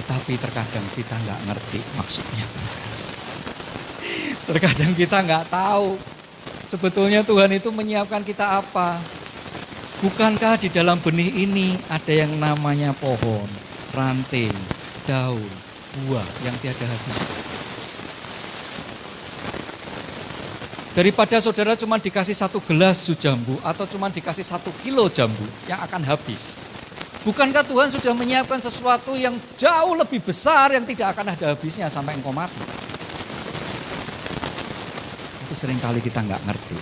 Tetapi terkadang kita nggak ngerti maksudnya. Terkadang kita nggak tahu sebetulnya Tuhan itu menyiapkan kita apa. Bukankah di dalam benih ini ada yang namanya pohon, ranting, daun, buah yang tiada habis. Daripada saudara cuma dikasih 1 gelas jus jambu atau cuma dikasih 1 kilo jambu yang akan habis. Bukankah Tuhan sudah menyiapkan sesuatu yang jauh lebih besar yang tidak akan ada habisnya sampai engkau mati? Itu seringkali kita nggak ngerti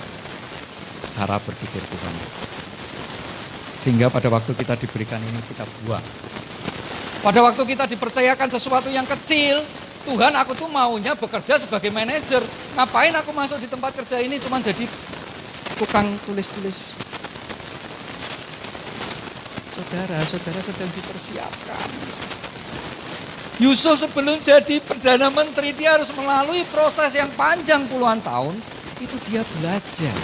cara berpikir Tuhan. Sehingga pada waktu kita diberikan ini kita buang. Pada waktu kita dipercayakan sesuatu yang kecil, Tuhan aku tuh maunya bekerja sebagai manajer. Ngapain aku masuk di tempat kerja ini cuma jadi tukang tulis-tulis. saudara sedang dipersiapkan. Yusuf sebelum jadi Perdana Menteri, dia harus melalui proses yang panjang puluhan tahun. Itu dia belajar.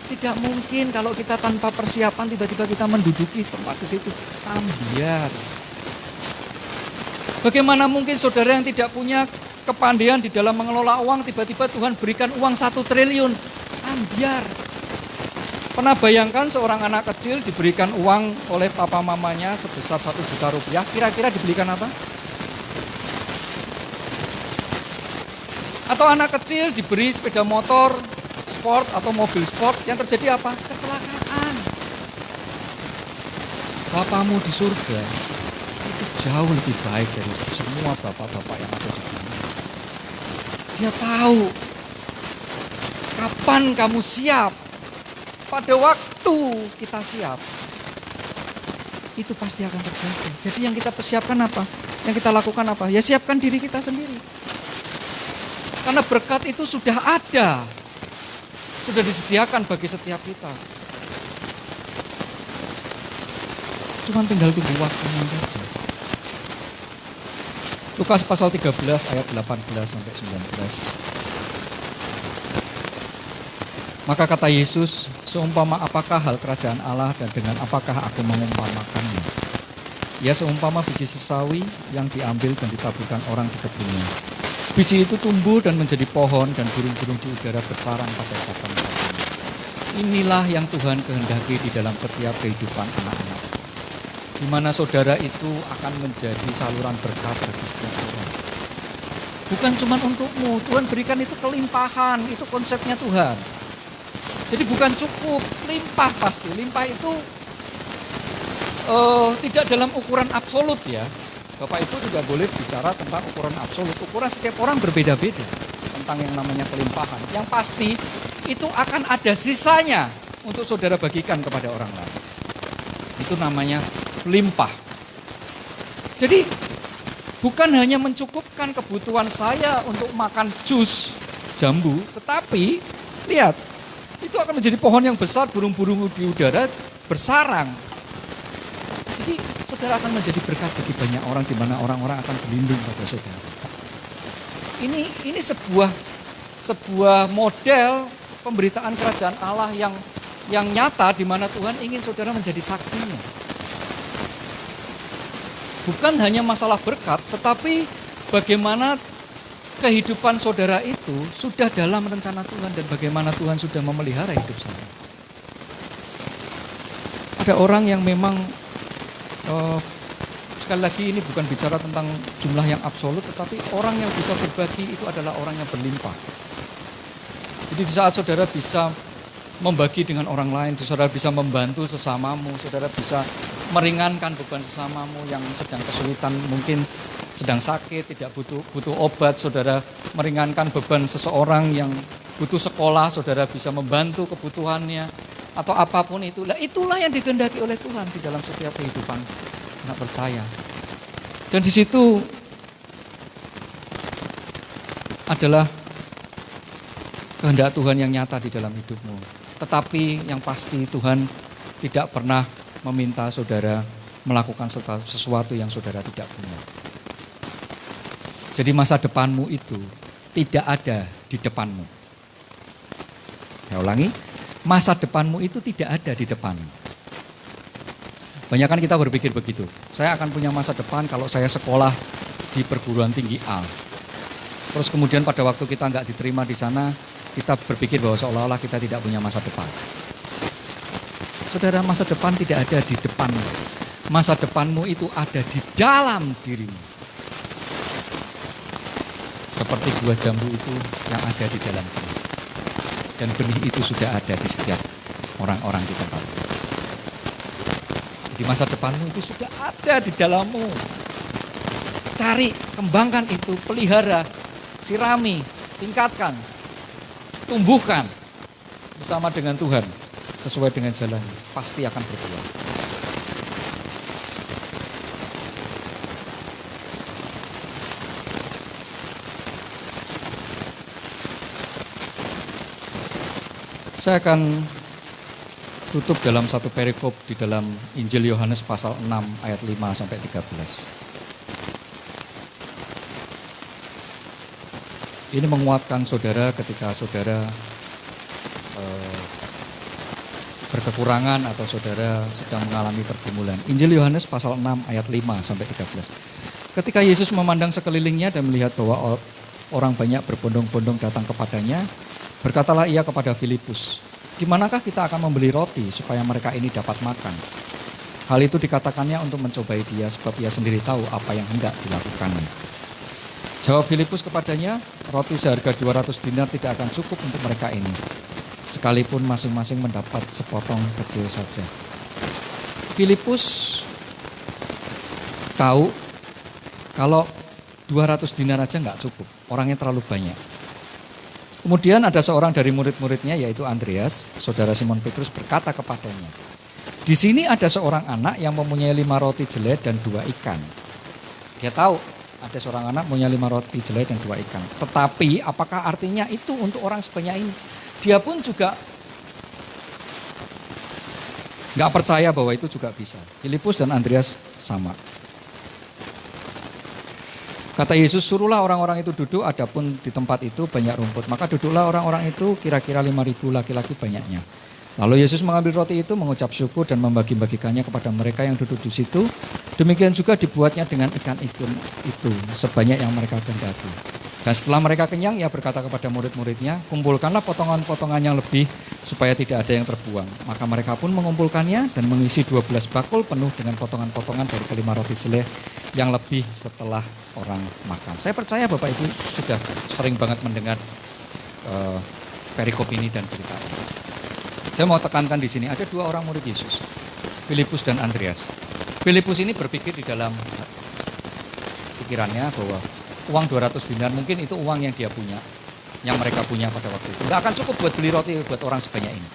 Tidak mungkin kalau kita tanpa persiapan tiba-tiba kita menduduki tempat di situ. Ambiar. Bagaimana mungkin saudara yang tidak punya kepandaian di dalam mengelola uang, tiba-tiba Tuhan berikan uang 1 triliun. Ambiar. Pernah bayangkan seorang anak kecil diberikan uang oleh papa mamanya sebesar 1 juta rupiah, kira-kira dibelikan apa? Atau anak kecil diberi sepeda motor sport atau mobil sport, yang terjadi apa? Kecelakaan. Bapamu di surga itu jauh lebih baik dari semua bapak-bapak yang ada di dunia. Dia tahu kapan kamu siap. Pada waktu kita siap, itu pasti akan terjadi. Jadi yang kita persiapkan apa? Yang kita lakukan apa? Ya siapkan diri kita sendiri. Karena berkat itu sudah ada. Sudah disediakan bagi setiap kita. Cuma tinggal tunggu waktunya saja. Lukas pasal 13 ayat 18 sampai 19. Maka kata Yesus, seumpama apakah hal kerajaan Allah dan dengan apakah aku mengumpamakannya? Ya seumpama biji sesawi yang diambil dan ditaburkan orang di kebunnya. Biji itu tumbuh dan menjadi pohon dan burung-burung di udara bersarang pada cabang-cabangnya. Inilah yang Tuhan kehendaki di dalam setiap kehidupan anak-anak. Di mana saudara itu akan menjadi saluran berkat bagi setiap orang. Bukan cuma untukmu, Tuhan berikan itu kelimpahan, itu konsepnya Tuhan. Jadi bukan cukup, limpah pasti. Limpah itu tidak dalam ukuran absolut ya. Bapak Ibu tidak boleh bicara tentang ukuran absolut. Ukuran setiap orang berbeda-beda tentang yang namanya kelimpahan. Yang pasti itu akan ada sisanya untuk saudara bagikan kepada orang lain. Itu namanya limpah. Jadi bukan hanya mencukupkan kebutuhan saya untuk makan jus jambu, tetapi lihat, itu akan menjadi pohon yang besar, burung-burung di udara bersarang. Jadi saudara akan menjadi berkat bagi banyak orang, di mana orang-orang akan berlindung pada saudara. Ini sebuah model pemberitaan kerajaan Allah yang nyata, di mana Tuhan ingin saudara menjadi saksinya. Bukan hanya masalah berkat, tetapi bagaimana kehidupan saudara itu sudah dalam rencana Tuhan dan bagaimana Tuhan sudah memelihara hidup saya. Ada orang yang memang, sekali lagi ini bukan bicara tentang jumlah yang absolut, tetapi orang yang bisa berbagi itu adalah orang yang berlimpah. Jadi di saat saudara bisa membagi dengan orang lain, saudara bisa membantu sesamamu, saudara bisa meringankan beban sesamamu yang sedang kesulitan, mungkin sedang sakit, tidak butuh obat, saudara meringankan beban seseorang yang butuh sekolah, saudara bisa membantu kebutuhannya, atau apapun itu. Itulah yang dikehendaki oleh Tuhan di dalam setiap kehidupan anak percaya. Dan di situ adalah kehendak Tuhan yang nyata di dalam hidupmu. Tetapi yang pasti Tuhan tidak pernah meminta saudara melakukan sesuatu yang saudara tidak punya. Jadi masa depanmu itu tidak ada di depanmu. Saya ulangi, masa depanmu itu tidak ada di depanmu. Banyak kan kita berpikir begitu. Saya akan punya masa depan kalau saya sekolah di perguruan tinggi A. Terus kemudian pada waktu kita nggak diterima di sana, kita berpikir bahwa seolah-olah kita tidak punya masa depan. Saudara, masa depan tidak ada di depanmu. Masa depanmu itu ada di dalam dirimu. Seperti buah jambu itu yang ada di dalam benih. Dan benih itu sudah ada di setiap orang-orang di tempat itu. Jadi masa depanmu itu sudah ada di dalammu. Cari, kembangkan itu, pelihara, sirami, tingkatkan, tumbuhkan bersama dengan Tuhan. Sesuai dengan jalan, pasti akan berbuah. Saya akan tutup dalam satu perikop di dalam Injil Yohanes pasal 6 ayat 5 sampai 13. Ini menguatkan saudara ketika saudara berkekurangan atau saudara sedang mengalami pergumulan. Injil Yohanes pasal 6 ayat 5 sampai 13. Ketika Yesus memandang sekelilingnya dan melihat bahwa orang banyak berbondong-bondong datang kepadanya, berkatalah ia kepada Filipus, "Di manakah kita akan membeli roti supaya mereka ini dapat makan?" Hal itu dikatakannya untuk mencobai dia sebab ia sendiri tahu apa yang hendak dilakukannya. Jawab Filipus kepadanya, "Roti seharga 200 dinar tidak akan cukup untuk mereka ini, sekalipun masing-masing mendapat sepotong kecil saja." Filipus tahu kalau 200 dinar aja nggak cukup, orangnya terlalu banyak. Kemudian ada seorang dari murid-muridnya yaitu Andreas, saudara Simon Petrus berkata kepadanya, "Di sini ada seorang anak yang mempunyai 5 roti jelai dan 2 ikan." Dia tahu ada seorang anak punya 5 roti jelai dan 2 ikan. Tetapi apakah artinya itu untuk orang sebanyak ini? Dia pun juga nggak percaya bahwa itu juga bisa. Filipus dan Andreas sama. Kata Yesus, "Suruhlah orang-orang itu duduk, adapun di tempat itu banyak rumput." Maka duduklah orang-orang itu, kira-kira 5.000 laki-laki banyaknya. Lalu Yesus mengambil roti itu, mengucap syukur dan membagi-bagikannya kepada mereka yang duduk di situ. Demikian juga dibuatnya dengan ikan-ikan itu, sebanyak yang mereka kehendaki. Dan setelah mereka kenyang, ia berkata kepada murid-muridnya, "Kumpulkanlah potongan-potongan yang lebih, supaya tidak ada yang terbuang." Maka mereka pun mengumpulkannya dan mengisi 12 bakul penuh dengan potongan-potongan dari kelima roti jelai yang lebih setelah orang makan. Saya percaya Bapak Ibu sudah sering banget mendengar perikop ini dan cerita ini. Saya mau tekankan di sini ada 2 orang murid Yesus, Filipus dan Andreas. Filipus ini berpikir di dalam pikirannya bahwa uang 200 dinar mungkin itu uang yang dia punya, yang mereka punya pada waktu itu. Nggak akan cukup buat beli roti buat orang sebanyak ini.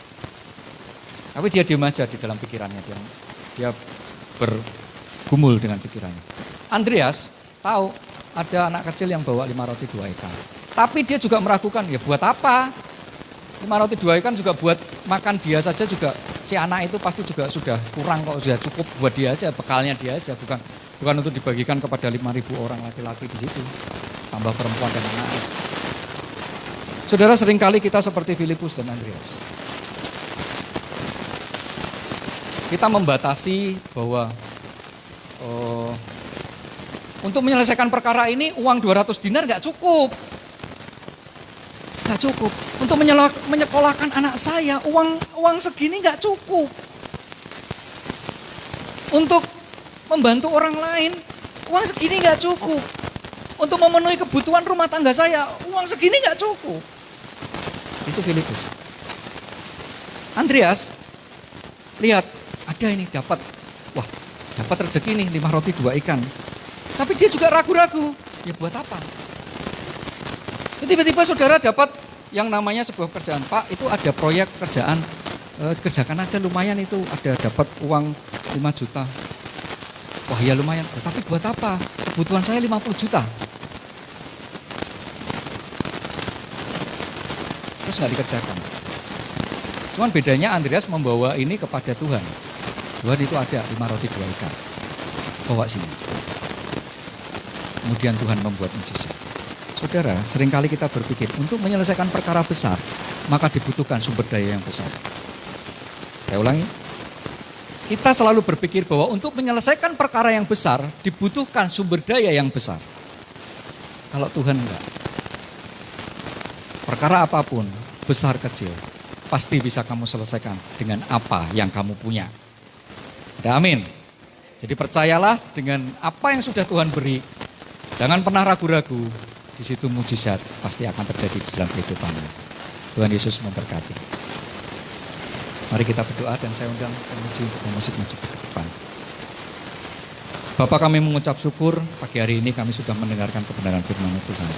Tapi dia diam aja di dalam pikirannya, dia bergumul dengan pikirannya. Andreas tahu ada anak kecil yang bawa 5 roti 2 ikan. Tapi dia juga meragukan, ya buat apa? 5 roti 2 ikan juga buat makan dia saja juga, si anak itu pasti juga sudah kurang kok, sudah cukup buat dia aja, bekalnya dia aja, bukan untuk dibagikan kepada 5.000 orang laki-laki di situ, tambah perempuan dan anak. Saudara, seringkali kita seperti Filipus dan Andreas. Kita membatasi bahwa untuk menyelesaikan perkara ini uang 200 dinar nggak cukup. Nggak cukup. Untuk menyekolahkan anak saya, uang segini nggak cukup. Untuk membantu orang lain, uang segini nggak cukup. Untuk memenuhi kebutuhan rumah tangga saya, uang segini nggak cukup. Itu Filipus. Andreas, lihat, ada ini dapat rezeki nih 5 roti 2 ikan. Tapi dia juga ragu-ragu, ya buat apa? Tiba-tiba saudara dapat yang namanya sebuah kerjaan, Pak, itu ada proyek kerjaan, kerjakan aja lumayan itu, ada dapat uang 5 juta. Wah ya lumayan, tapi buat apa? Kebutuhan saya 50 juta. Terus nggak dikerjakan. Cuman bedanya Andreas membawa ini kepada Tuhan. Tuhan itu ada 5 roti 2 ikan. Bawa sini. Kemudian Tuhan membuat mujizat. Saudara, seringkali kita berpikir untuk menyelesaikan perkara besar, maka dibutuhkan sumber daya yang besar. Saya ulangi. Kita selalu berpikir bahwa untuk menyelesaikan perkara yang besar, dibutuhkan sumber daya yang besar. Kalau Tuhan enggak. Perkara apapun, besar kecil, pasti bisa kamu selesaikan dengan apa yang kamu punya. Ada amin. Jadi percayalah dengan apa yang sudah Tuhan beri. Jangan pernah ragu-ragu. Di situ mujizat pasti akan terjadi di dalam kehidupanmu. Tuhan Yesus memberkati. Mari kita berdoa dan saya undang pemuji untuk masuk maju ke depan. Bapa, kami mengucap syukur pagi hari ini kami sudah mendengarkan kebenaran firman Tuhan.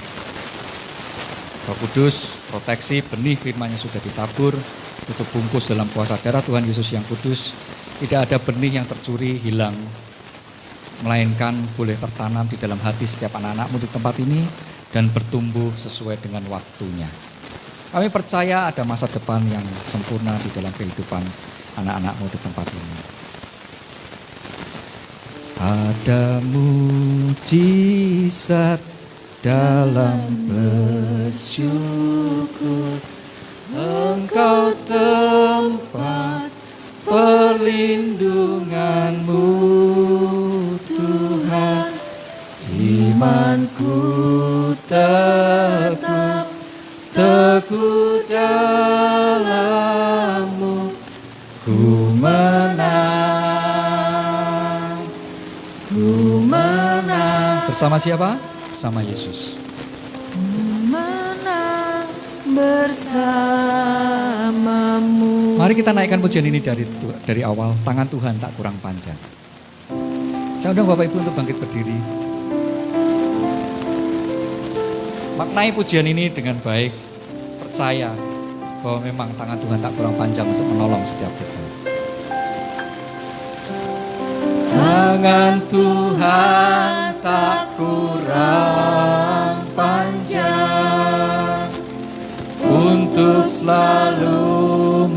Roh Kudus, proteksi benih firman-Nya sudah ditabur, tutup bungkus dalam kuasa darah Tuhan Yesus yang kudus. Tidak ada benih yang tercuri, hilang, melainkan boleh tertanam di dalam hati setiap anak-anak-Mu di tempat ini dan bertumbuh sesuai dengan waktunya. Kami percaya ada masa depan yang sempurna di dalam kehidupan anak-anakmu di tempat ini. Ada mujizat dalam bersyukur, Engkau tempat perlindunganmu Tuhan. Imanku tetap teguh dalam-Mu, ku menang, ku menang. Bersama siapa? Bersama Yesus. Ku menang bersamamu. Mari kita naikkan pujian ini dari awal. Tangan Tuhan tak kurang panjang. Saya undang Bapak Ibu untuk bangkit berdiri. Maknai pujian ini dengan baik, percaya bahwa memang tangan Tuhan tak kurang panjang untuk menolong setiap kita. Tangan Tuhan tak kurang panjang untuk selalu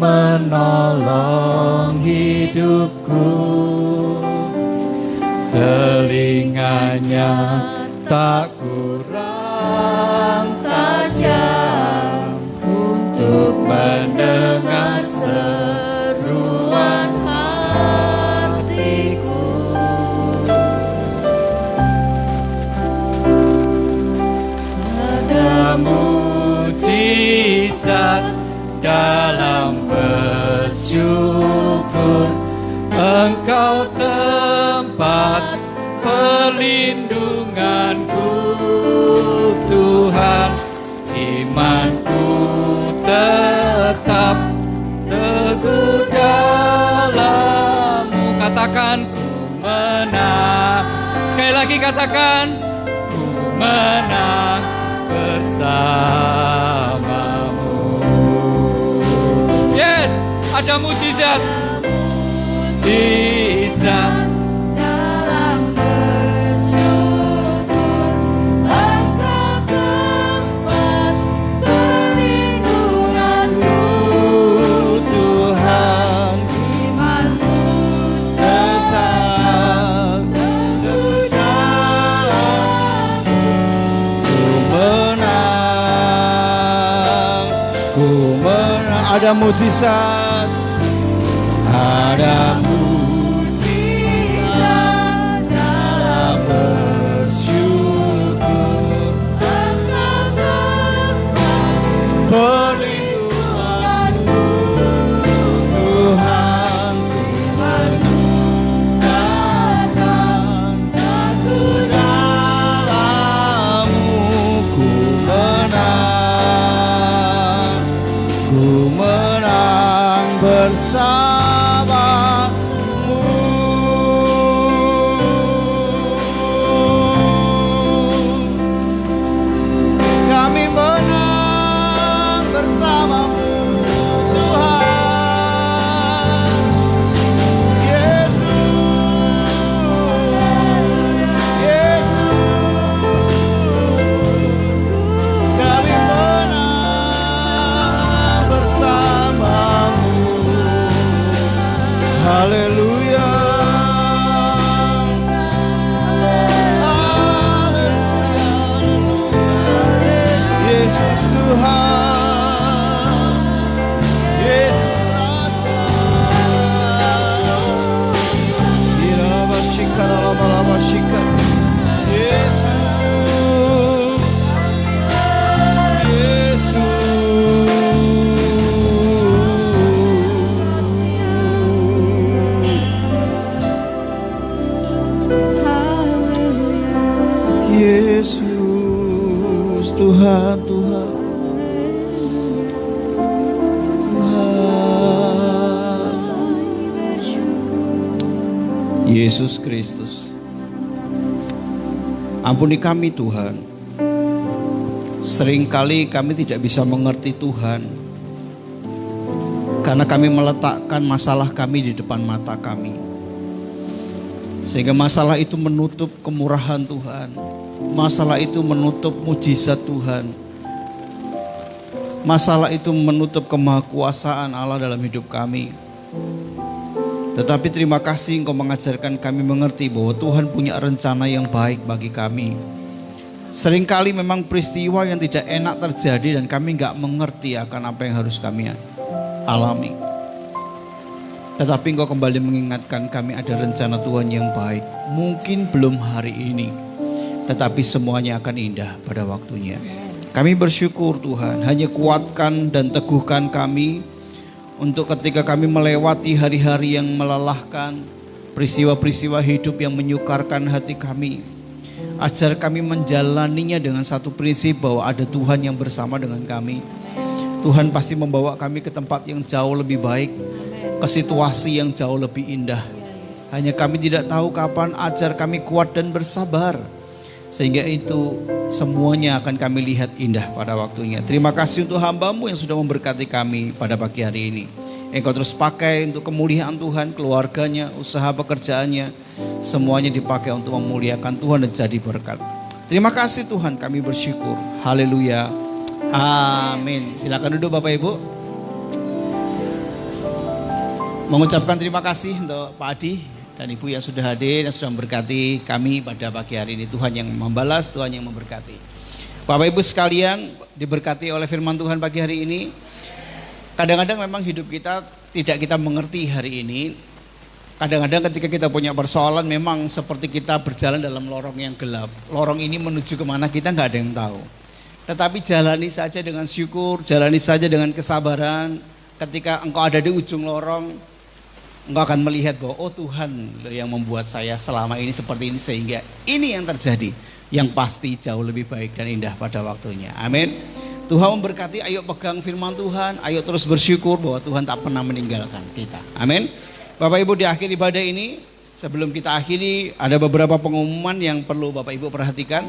menolong hidupku. Telinganya tak kurang tajam untuk mendengar seruan hatiku. Ada mujizat dalam bersyukur, Engkau tempat perlindunganku Tuhan. Imanku tetap teguh dalam-Mu. Katakan ku menang. Sekali lagi katakan ku menang bersamamu. Yes, ada mujizat. Mujizat dalam bersyukur, Engkau tempat perlindunganku Tuhan. Imanku tetap teguh dalam-Mu. Ku menang. Ada mujizat, ada mujizat dalam bersyukur, Engkau tempat perlindunganku Tuhan. Imanku datang teguh dalam-Mu. Ku menang bersamamu. Kami menang bersamamu Tuhan. Yesus, Yesus, kami menang bersamamu. Haleluya, Yesus Tuhan, Yesus Raja. Irabashikara lama-lamashikara. Yesus, Yesus, Yesus Tuhan, Tuhan, Tuhan, Yesus Kristus. Ampuni kami Tuhan. Seringkali kami tidak bisa mengerti Tuhan, karena kami meletakkan masalah kami di depan mata kami, sehingga masalah itu menutup kemurahan Tuhan. Masalah itu menutup mujizat Tuhan. Masalah itu menutup kemahakuasaan Allah dalam hidup kami. Tetapi terima kasih Engkau mengajarkan kami mengerti bahwa Tuhan punya rencana yang baik bagi kami. Seringkali memang peristiwa yang tidak enak terjadi dan kami gak mengerti akan apa yang harus kami alami. Tetapi Engkau kembali mengingatkan kami ada rencana Tuhan yang baik. Mungkin belum hari ini, tetapi semuanya akan indah pada waktunya. Kami bersyukur Tuhan, hanya kuatkan dan teguhkan kami untuk ketika kami melewati hari-hari yang melelahkan, peristiwa-peristiwa hidup yang menyukarkan hati kami. Ajar kami menjalaninya dengan satu prinsip bahwa ada Tuhan yang bersama dengan kami. Tuhan pasti membawa kami ke tempat yang jauh lebih baik, ke situasi yang jauh lebih indah. Hanya kami tidak tahu kapan. Ajar kami kuat dan bersabar, sehingga itu semuanya akan kami lihat indah pada waktunya. Terima kasih untuk hamba-Mu yang sudah memberkati kami pada pagi hari ini. Engkau terus pakai untuk kemuliaan Tuhan, keluarganya, usaha pekerjaannya, semuanya dipakai untuk memuliakan Tuhan dan jadi berkat. Terima kasih Tuhan, kami bersyukur. Haleluya. Amin. Silakan duduk Bapak Ibu. Mengucapkan terima kasih untuk Pak Adi dan Ibu yang sudah hadir, yang sudah memberkati kami pada pagi hari ini. Tuhan yang membalas, Tuhan yang memberkati. Bapak Ibu sekalian, diberkati oleh firman Tuhan pagi hari ini. Kadang-kadang memang hidup kita tidak kita mengerti hari ini. Kadang-kadang ketika kita punya persoalan memang seperti kita berjalan dalam lorong yang gelap. Lorong ini menuju kemana kita nggak ada yang tahu. Tetapi jalani saja dengan syukur, jalani saja dengan kesabaran. Ketika engkau ada di ujung lorong, engkau akan melihat bahwa oh Tuhan yang membuat saya selama ini seperti ini, sehingga ini yang terjadi, yang pasti jauh lebih baik dan indah pada waktunya. Amin. Tuhan memberkati, ayo pegang firman Tuhan, ayo terus bersyukur bahwa Tuhan tak pernah meninggalkan kita. Amin. Bapak Ibu, di akhir ibadah ini, sebelum kita akhiri, ada beberapa pengumuman yang perlu Bapak Ibu perhatikan.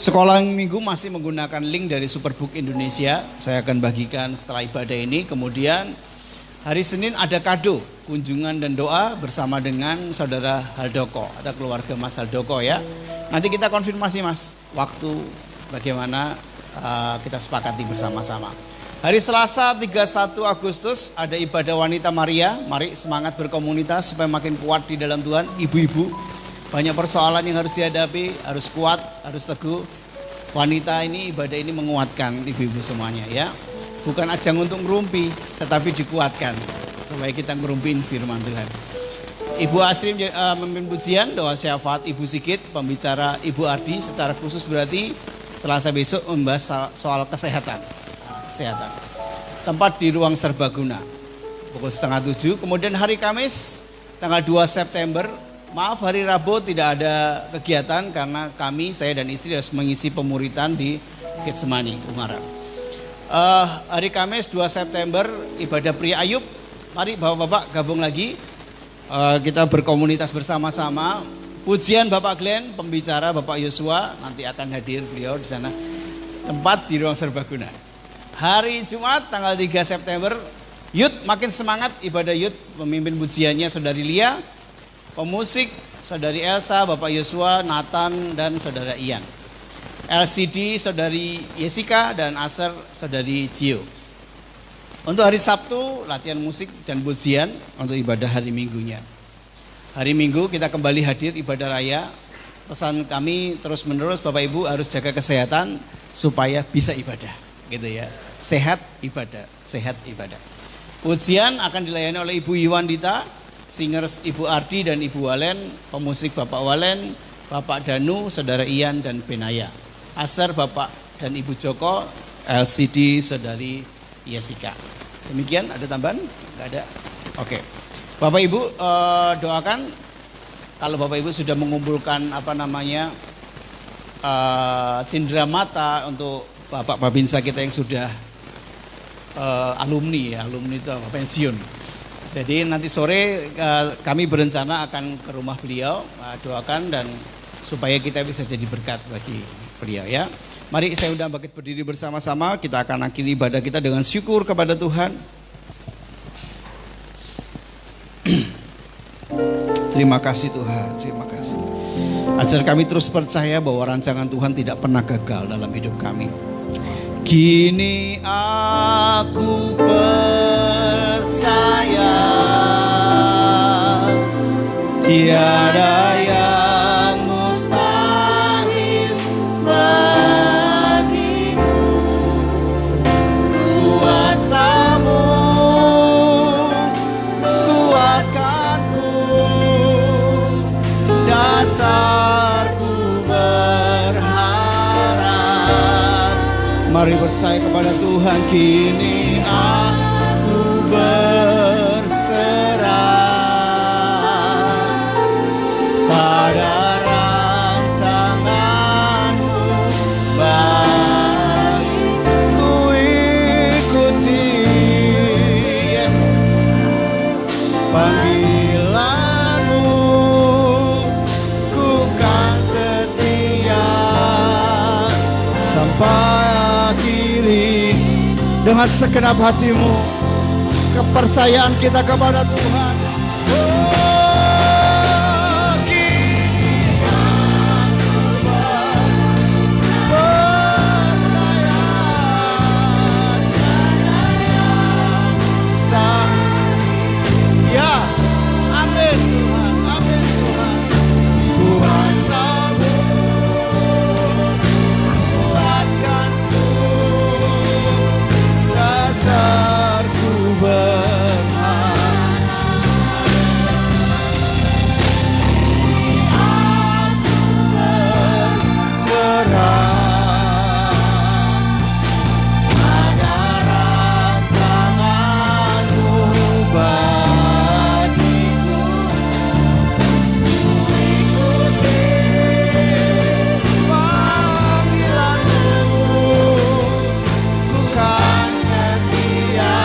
Sekolah minggu masih menggunakan link dari Superbook Indonesia. Saya akan bagikan setelah ibadah ini. Kemudian hari Senin ada kado, kunjungan dan doa bersama dengan Saudara Haldoko atau keluarga Mas Haldoko ya. Nanti kita konfirmasi Mas, waktu bagaimana kita sepakati bersama-sama. Hari Selasa 31 Agustus ada ibadah wanita Maria. Mari semangat berkomunitas supaya makin kuat di dalam Tuhan. Ibu-ibu, banyak persoalan yang harus dihadapi, harus kuat, harus teguh. Wanita ini, ibadah ini menguatkan ibu-ibu semuanya ya. Bukan ajang untuk ngerumpi, tetapi dikuatkan supaya kita ngerumpin firman Tuhan. Ibu Astri memimpin pujian, doa syafaat Ibu Sigit, pembicara Ibu Ardi secara khusus berarti Selasa besok membahas soal kesehatan. Tempat di ruang serbaguna pukul 6:30. Kemudian hari Kamis tanggal 2 September, maaf hari Rabu tidak ada kegiatan karena saya dan istri harus mengisi pemuritan di Getsemani, Ungaran. Hari Kamis 2 September ibadah pria Ayub. Mari Bapak-bapak gabung lagi. Kita berkomunitas bersama-sama. Pujian Bapak Glenn, pembicara Bapak Yosua, nanti akan hadir beliau di sana. Tempat di ruang serbaguna. Hari Jumat tanggal 3 September, Youth makin semangat, ibadah Youth, pemimpin pujiannya Saudari Lia, pemusik Saudari Elsa, Bapak Yosua, Nathan dan Saudara Ian. LCD Saudari Jessica dan Aser Saudari Gio. Untuk hari Sabtu latihan musik dan pujian untuk ibadah hari Minggunya. Hari Minggu kita kembali hadir ibadah raya. Pesan kami terus menerus Bapak Ibu harus jaga kesehatan supaya bisa ibadah, gitu ya. Sehat ibadah, sehat ibadah. Pujian akan dilayani oleh Ibu Iwandita, singers Ibu Ardi dan Ibu Walen, pemusik Bapak Walen, Bapak Danu, Saudara Ian dan Benaya. Aser Bapak dan Ibu Joko, LCD Saudari Jessica. Demikian, ada tambahan? Enggak ada? Oke. Bapak Ibu doakan kalau Bapak Ibu sudah mengumpulkan cindera mata untuk Bapak Babinsa kita yang sudah alumni itu pensiun. Jadi nanti sore kami berencana akan ke rumah beliau, doakan dan supaya kita bisa jadi berkat bagi beliau ya. Mari saya undang bangkit berdiri bersama-sama, kita akan akhiri ibadah kita dengan syukur kepada Tuhan. Terima kasih Tuhan, terima kasih. Ajar kami terus percaya bahwa rancangan Tuhan tidak pernah gagal dalam hidup kami. Kini aku percaya Tiada yang mustahil bagimu. Kuasa-Mu kuatkanku, dasarku berharap. Mari percaya kepada Tuhan. Kini aku berserah pada rancangan-Mu baik. Ku ikuti, yes, panggilan-Mu. Ku kan setia sampai akhiri. Dengan segenap hatimu, kepercayaan kita kepada Tuhan. Oh, kini aku percaya tiada yang mustahil. Ya, amin Tuhan, amin Tuhan. Kuasa-Mu kuatkanku, dasarku berharap. Aku berserah pada rancangan-Mu bagiku. Ikuti panggilan-Mu, ku kan setia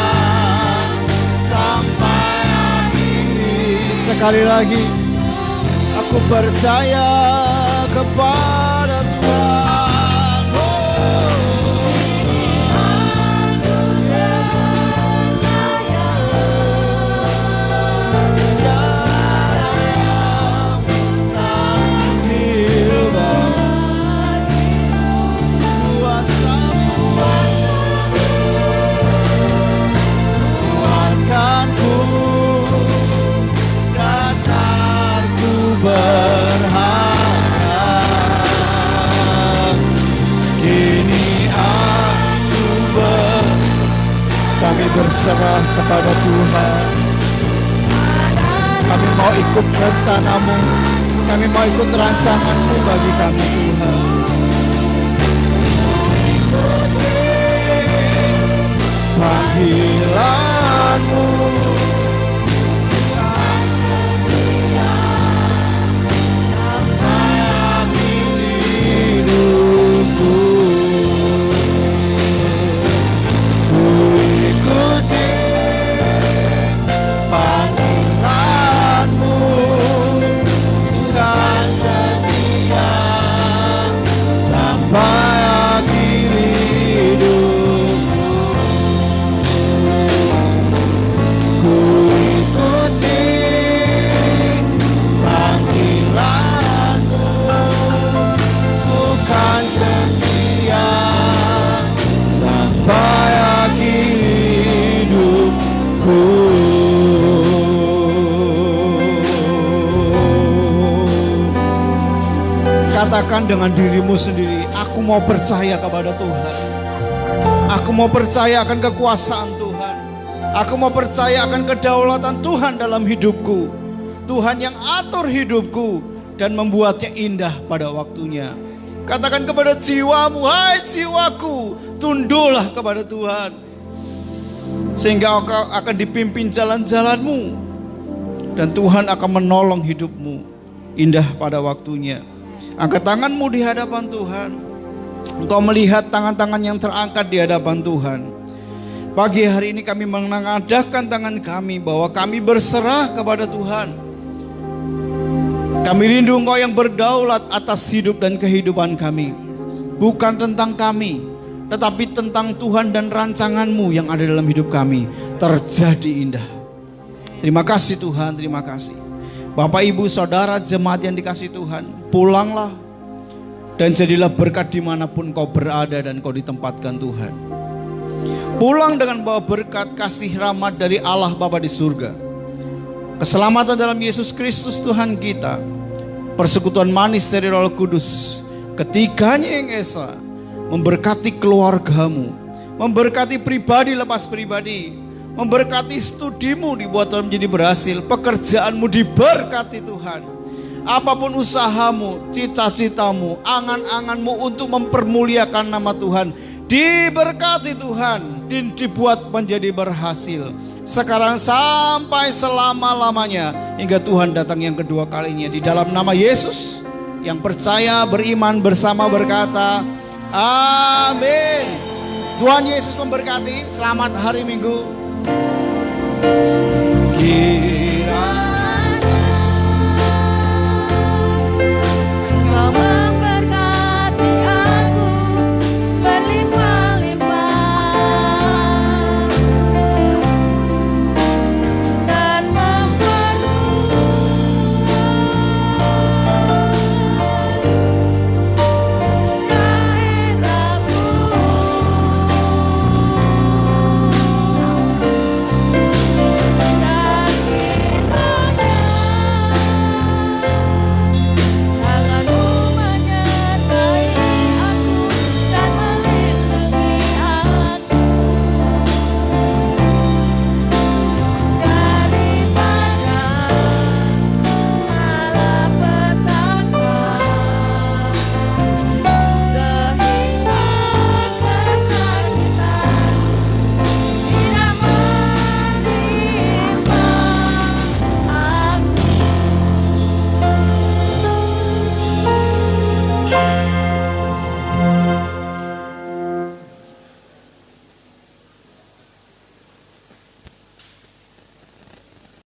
sampai akhiri. Sekali lagi, aku percaya kepada Tuhan. Tiada yang mustahil bagimu. Kuasa-Mu kuatkanku, dasarku berharap. Kini kami berserah kepada Tuhan. Kami mau ikut rencana-Mu, kami mau ikut rancangan-Mu bagi kami Tuhan. Panggilan-Mu sampai akhir hidupku. Ku ikuti panggilan-Mu, kan setia sampai akhir hidupku. Ku ikuti panggilan-Mu, ku kan setia sampai akhir hidupku. Katakan dengan dirimu sendiri, aku mau percaya kepada Tuhan. Aku mau percaya akan kekuasaan Tuhan. Aku mau percaya akan kedaulatan Tuhan dalam hidupku. Tuhan yang atur hidupku dan membuatnya indah pada waktunya. Katakan kepada jiwamu, hai jiwaku, tunduklah kepada Tuhan, sehingga engkau akan dipimpin jalan-jalanmu, dan Tuhan akan menolong hidupmu indah pada waktunya. Angkat tanganmu di hadapan Tuhan. Engkau melihat tangan-tangan yang terangkat di hadapan Tuhan. Pagi hari ini kami menengadahkan tangan kami bahwa kami berserah kepada Tuhan. Kami rindu Engkau yang berdaulat atas hidup dan kehidupan kami. Bukan tentang kami, tetapi tentang Tuhan dan rancangan-Mu yang ada dalam hidup kami terjadi indah. Terima kasih Tuhan, terima kasih. Bapak, Ibu, Saudara, jemaat yang dikasihi Tuhan, pulanglah dan jadilah berkat dimanapun kau berada dan kau ditempatkan Tuhan. Pulang dengan bawa berkat kasih rahmat dari Allah Bapa di surga. keselamatan dalam Yesus Kristus Tuhan kita, persekutuan manis dari Roh Kudus, ketiganya yang esa, memberkati keluargamu, memberkati pribadi lepas pribadi, memberkati studimu dibuat Tuhan menjadi berhasil, pekerjaanmu diberkati Tuhan. Apapun usahamu, cita-citamu, angan-anganmu untuk mempermuliakan nama Tuhan, diberkati Tuhan dan dibuat menjadi berhasil. Sekarang sampai selama-lamanya hingga Tuhan datang yang kedua kalinya. Di dalam nama Yesus, yang percaya beriman bersama berkata amin. Tuhan Yesus memberkati. Selamat hari Minggu.